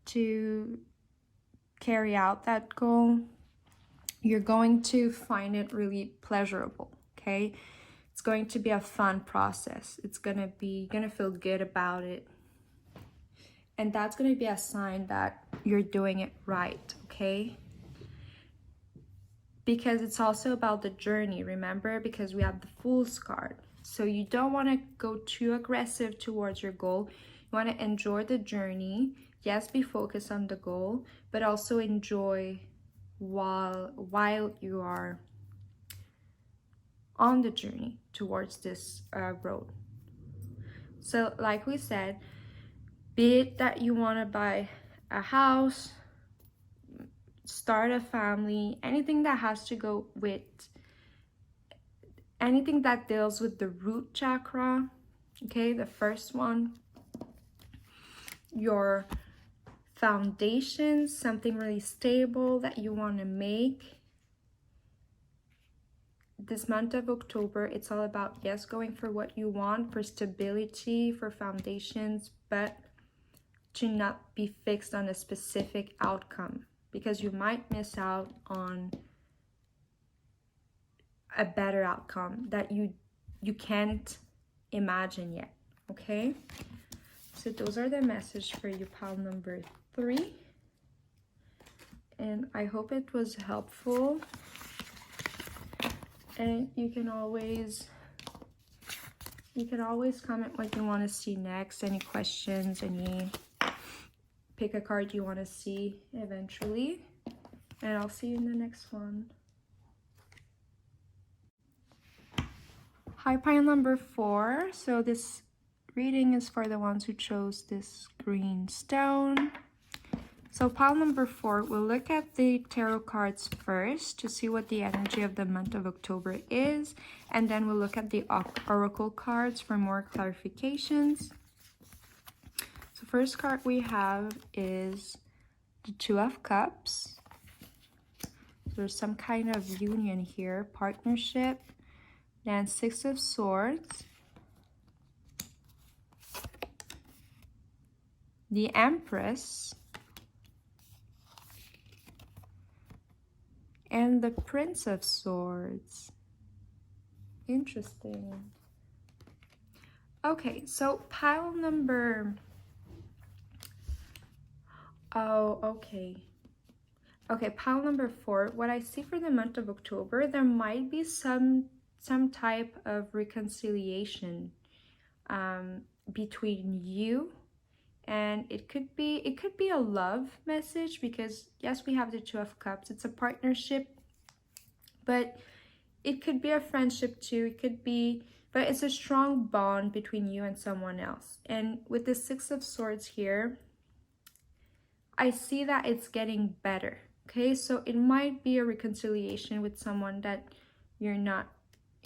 to carry out that goal, you're going to find it really pleasurable. Okay, it's going to be a fun process. It's gonna feel good about it, and that's going to be a sign that you're doing it right. Okay, because it's also about the journey, remember, because we have the Fool's card. So you don't want to go too aggressive towards your goal. You want to enjoy the journey. Yes, be focused on the goal, but also enjoy while you are on the journey towards this road. So like we said, be it that you want to buy a house, start a family, anything that has to go with, anything that deals with the root chakra, okay, the first one, your foundation, something really stable that you want to make. This month of October, it's all about, yes, going for what you want, for stability, for foundations, but to not be fixed on a specific outcome, because you might miss out on a better outcome that you can't imagine yet. Okay, so those are the message for you, pile number 3, and I hope it was helpful. And you can always comment what you want to see next, any questions, pick a card you want to see eventually, and I'll see you in the next one. Hi, pile number 4. So this reading is for the ones who chose this green stone. So pile number 4, we'll look at the tarot cards first to see what the energy of the month of October is, and then we'll look at the oracle cards for more clarifications. So first card we have is the 2 of Cups. There's some kind of union here, partnership. Then 6 of Swords, the Empress, and the Prince of Swords. Interesting. Okay, so pile number... Okay, pile number 4, what I see for the month of October, there might be some type of reconciliation between you, and it could be a love message, because yes, we have the 2 of Cups, it's a partnership, but it could be a friendship too. It could be, but it's a strong bond between you and someone else. And with the 6 of Swords here, I see that it's getting better. Okay, so it might be a reconciliation with someone that you're not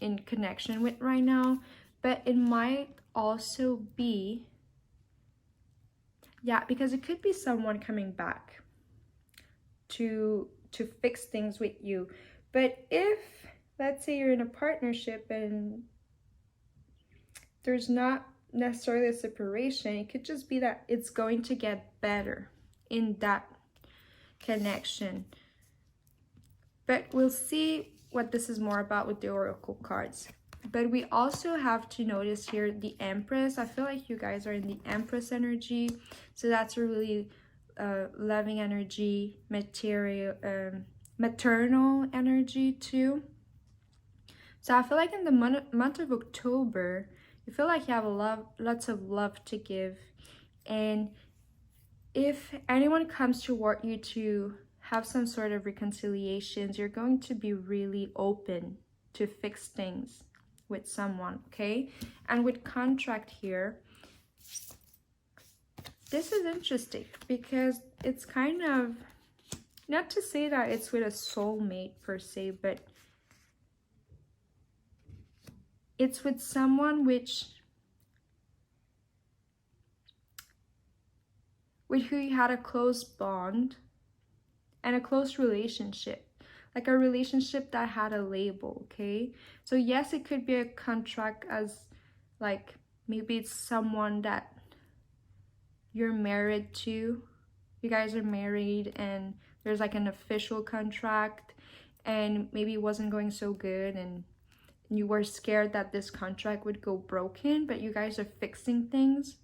in connection with right now, but it might also be, yeah, because it could be someone coming back to fix things with you. But if, let's say, you're in a partnership and there's not necessarily a separation, it could just be that it's going to get better in that connection. But we'll see what this is more about with the oracle cards. But we also have to notice here the Empress. I feel like you guys are in the Empress energy, so that's a really loving energy, maternal energy too. So I feel like in the month of October, you feel like you have lots of love to give, and if anyone comes toward you to have some sort of reconciliations, you're going to be really open to fix things with someone, okay? And with contract here, this is interesting, because it's kind of, not to say that it's with a soulmate per se, but it's with someone with who you had a close bond and a close relationship. Like a relationship that had a label, okay? So yes, it could be a contract, as like maybe it's someone that you're married to. You guys are married and there's like an official contract, and maybe it wasn't going so good and you were scared that this contract would go broken, but you guys are fixing things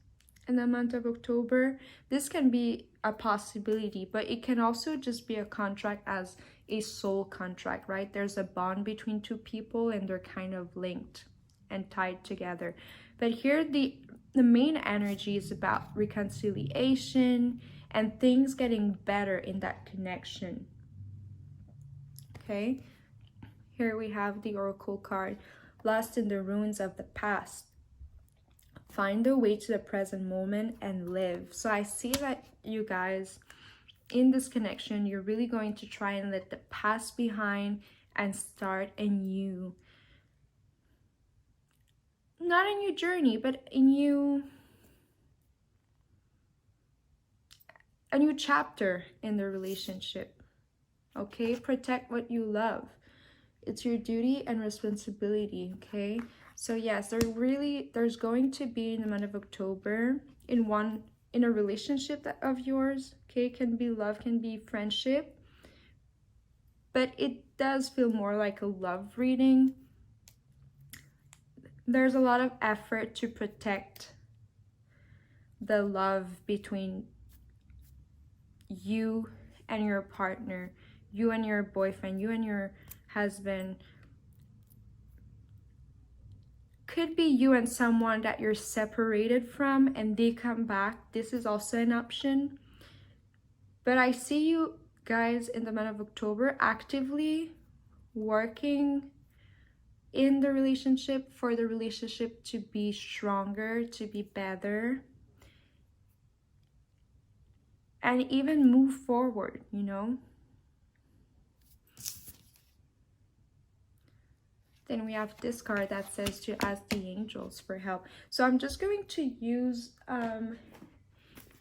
in the month of October. This can be a possibility, but it can also just be a contract as a soul contract, right? There's a bond between two people and they're kind of linked and tied together. But here the main energy is about reconciliation and things getting better in that connection. Okay, here we have the oracle card, lost in the ruins of the past. Find a way to the present moment and live. So I see that you guys, in this connection, you're really going to try and let the past behind and start a new, not a new journey, but a new chapter in the relationship. Okay, protect what you love. It's your duty and responsibility, okay? So yes, there's going to be in the month of October in a relationship of yours, okay? It can be love, can be friendship, but it does feel more like a love reading. There's a lot of effort to protect the love between you and your partner, you and your boyfriend, you and your husband. Could be you and someone that you're separated from and they come back. This is also an option. But I see you guys in the month of October actively working in the relationship for the relationship to be stronger, to be better, and even move forward, you know? Then we have this card that says to ask the angels for help. So I'm just going to use a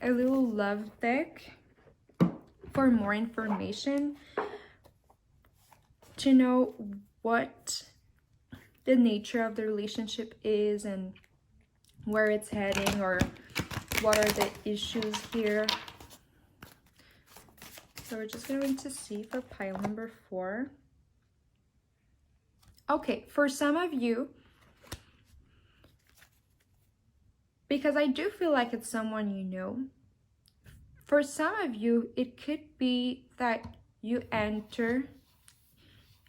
little love deck for more information to know what the nature of the relationship is and where it's heading, or what are the issues here. So we're just going to see for pile number 4. Okay, for some of you, because I do feel like it's someone you know, for some of you, it could be that you enter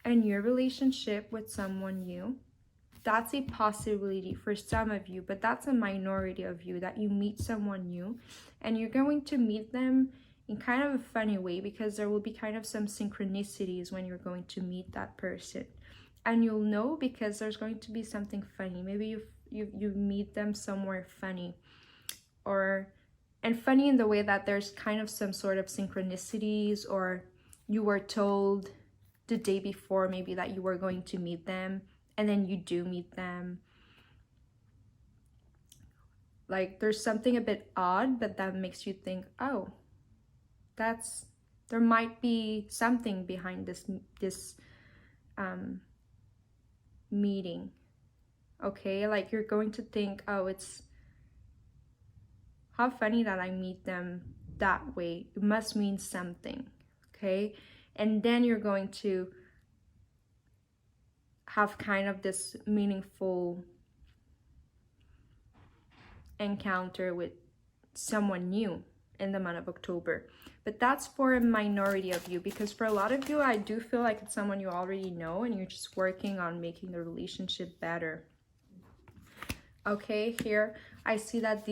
a new relationship with someone new. That's a possibility for some of you, but that's a minority of you, that you meet someone new and you're going to meet them in kind of a funny way, because there will be kind of some synchronicities when you're going to meet that person. And you'll know because there's going to be something funny. Maybe you meet them somewhere funny, and funny in the way that there's kind of some sort of synchronicities, or you were told the day before maybe that you were going to meet them, and then you do meet them. Like there's something a bit odd, but that makes you think, oh, there might be something behind this meeting. Okay, like you're going to think, oh, it's how funny that I meet them that way. It must mean something. Okay, and then you're going to have kind of this meaningful encounter with someone new in the month of October. But that's for a minority of you, because for a lot of you, I do feel like it's someone you already know and you're just working on making the relationship better. Okay, here I see that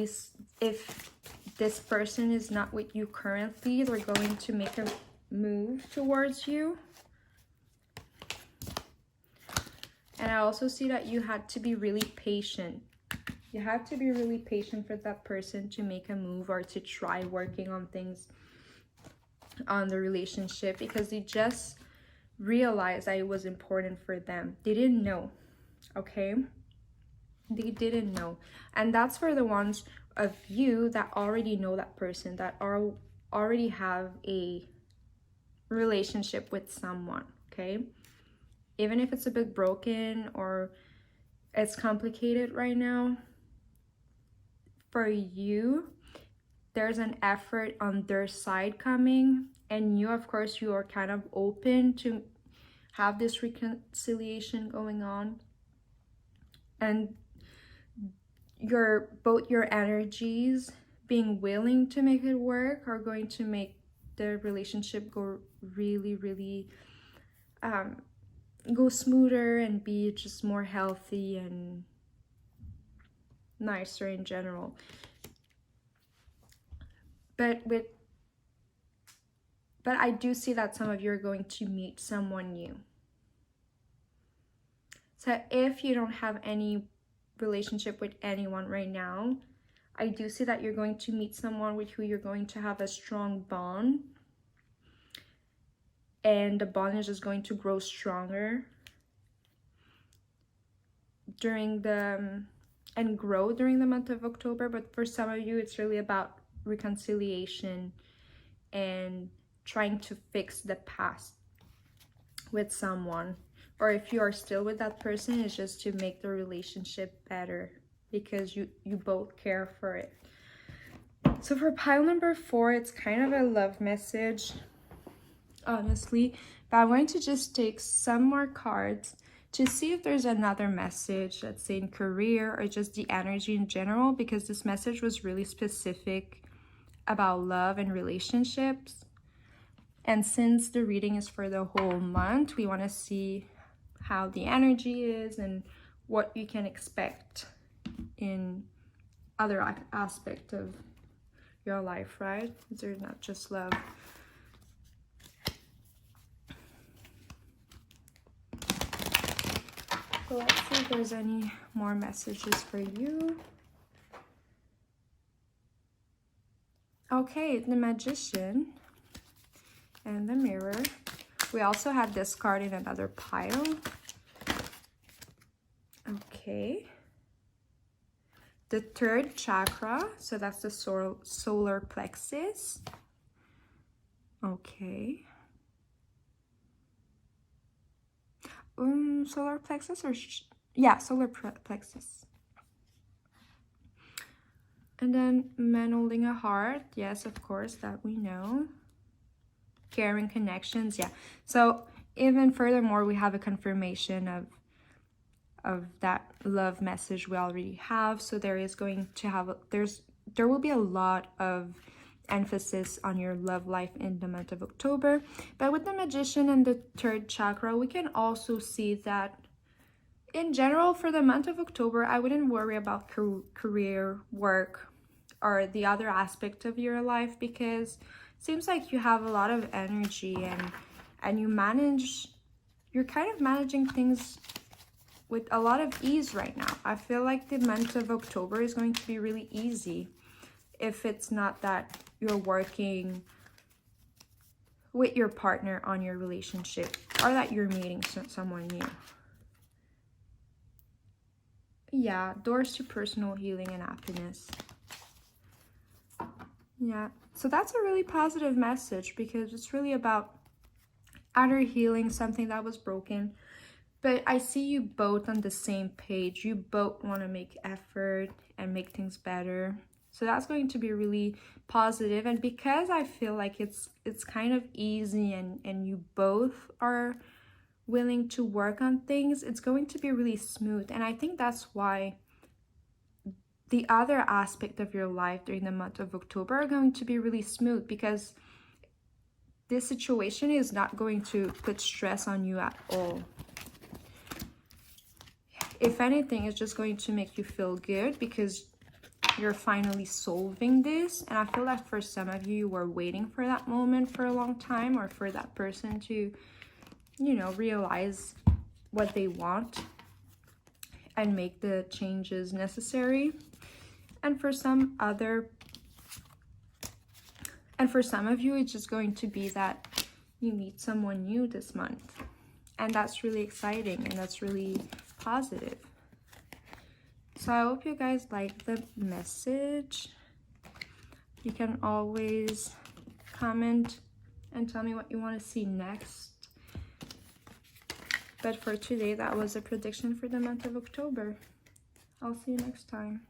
if this person is not with you currently, they're going to make a move towards you. And I also see that you had to be really patient. You have to be really patient for that person to make a move or to try working on things on the relationship because they just realized that it was important for them. They didn't know, okay? They didn't know. And that's for the ones of you that already know that person, that already have a relationship with someone, okay? Even if it's a bit broken or it's complicated right now, for you, there's an effort on their side coming, and you, of course, you are kind of open to have this reconciliation going on, and both your energies being willing to make it work are going to make the relationship go really go smoother and be just more healthy and nicer in general. But I do see that some of you are going to meet someone new. So if you don't have any relationship with anyone right now, I do see that you're going to meet someone with who you're going to have a strong bond, and the bond is just going to grow stronger and grow during the month of October. But for some of you, it's really about reconciliation and trying to fix the past with someone. Or if you are still with that person, it's just to make the relationship better because you both care for it. So for pile number 4, it's kind of a love message, honestly. But I'm going to just take some more cards to see if there's another message, let's say in career or just the energy in general, because this message was really specific about love and relationships. And since the reading is for the whole month, we want to see how the energy is and what you can expect in other aspect of your life, right? They're not just love. So let's see if there's any more messages for you. Okay, the Magician and the Mirror. We also have this card in another pile. Okay. The 3rd chakra, so that's the solar plexus. Okay. Solar plexus or solar plexus. And then man holding a heart. Yes, of course, that we know. Caring connections, yeah. So even furthermore, we have a confirmation of that love message we already have. So there is going to have there will be a lot of emphasis on your love life in the month of October. But with the Magician and the 3rd chakra, we can also see that in general for the month of October, I wouldn't worry about career, work, or the other aspect of your life, because it seems like you have a lot of energy and you're kind of managing things with a lot of ease right now. I feel like the month of October is going to be really easy if it's not that you're working with your partner on your relationship or that you're meeting someone new. Yeah, doors to personal healing and happiness. Yeah, so that's a really positive message because it's really about outer healing something that was broken. But I see you both on the same page. You both want to make effort and make things better. So that's going to be really positive. And because I feel like it's kind of easy and you both are willing to work on things, it's going to be really smooth. And I think that's why the other aspect of your life during the month of October are going to be really smooth, because this situation is not going to put stress on you at all. If anything, it's just going to make you feel good because you're finally solving this. And I feel that for some of you, you were waiting for that moment for a long time, or for that person to, you know, realize what they want and make the changes necessary. And for some other And for some of you, it's just going to be that you meet someone new this month. And that's really exciting and that's really positive. So I hope you guys like the message. You can always comment and tell me what you want to see next. But for today, that was a prediction for the month of October. I'll see you next time.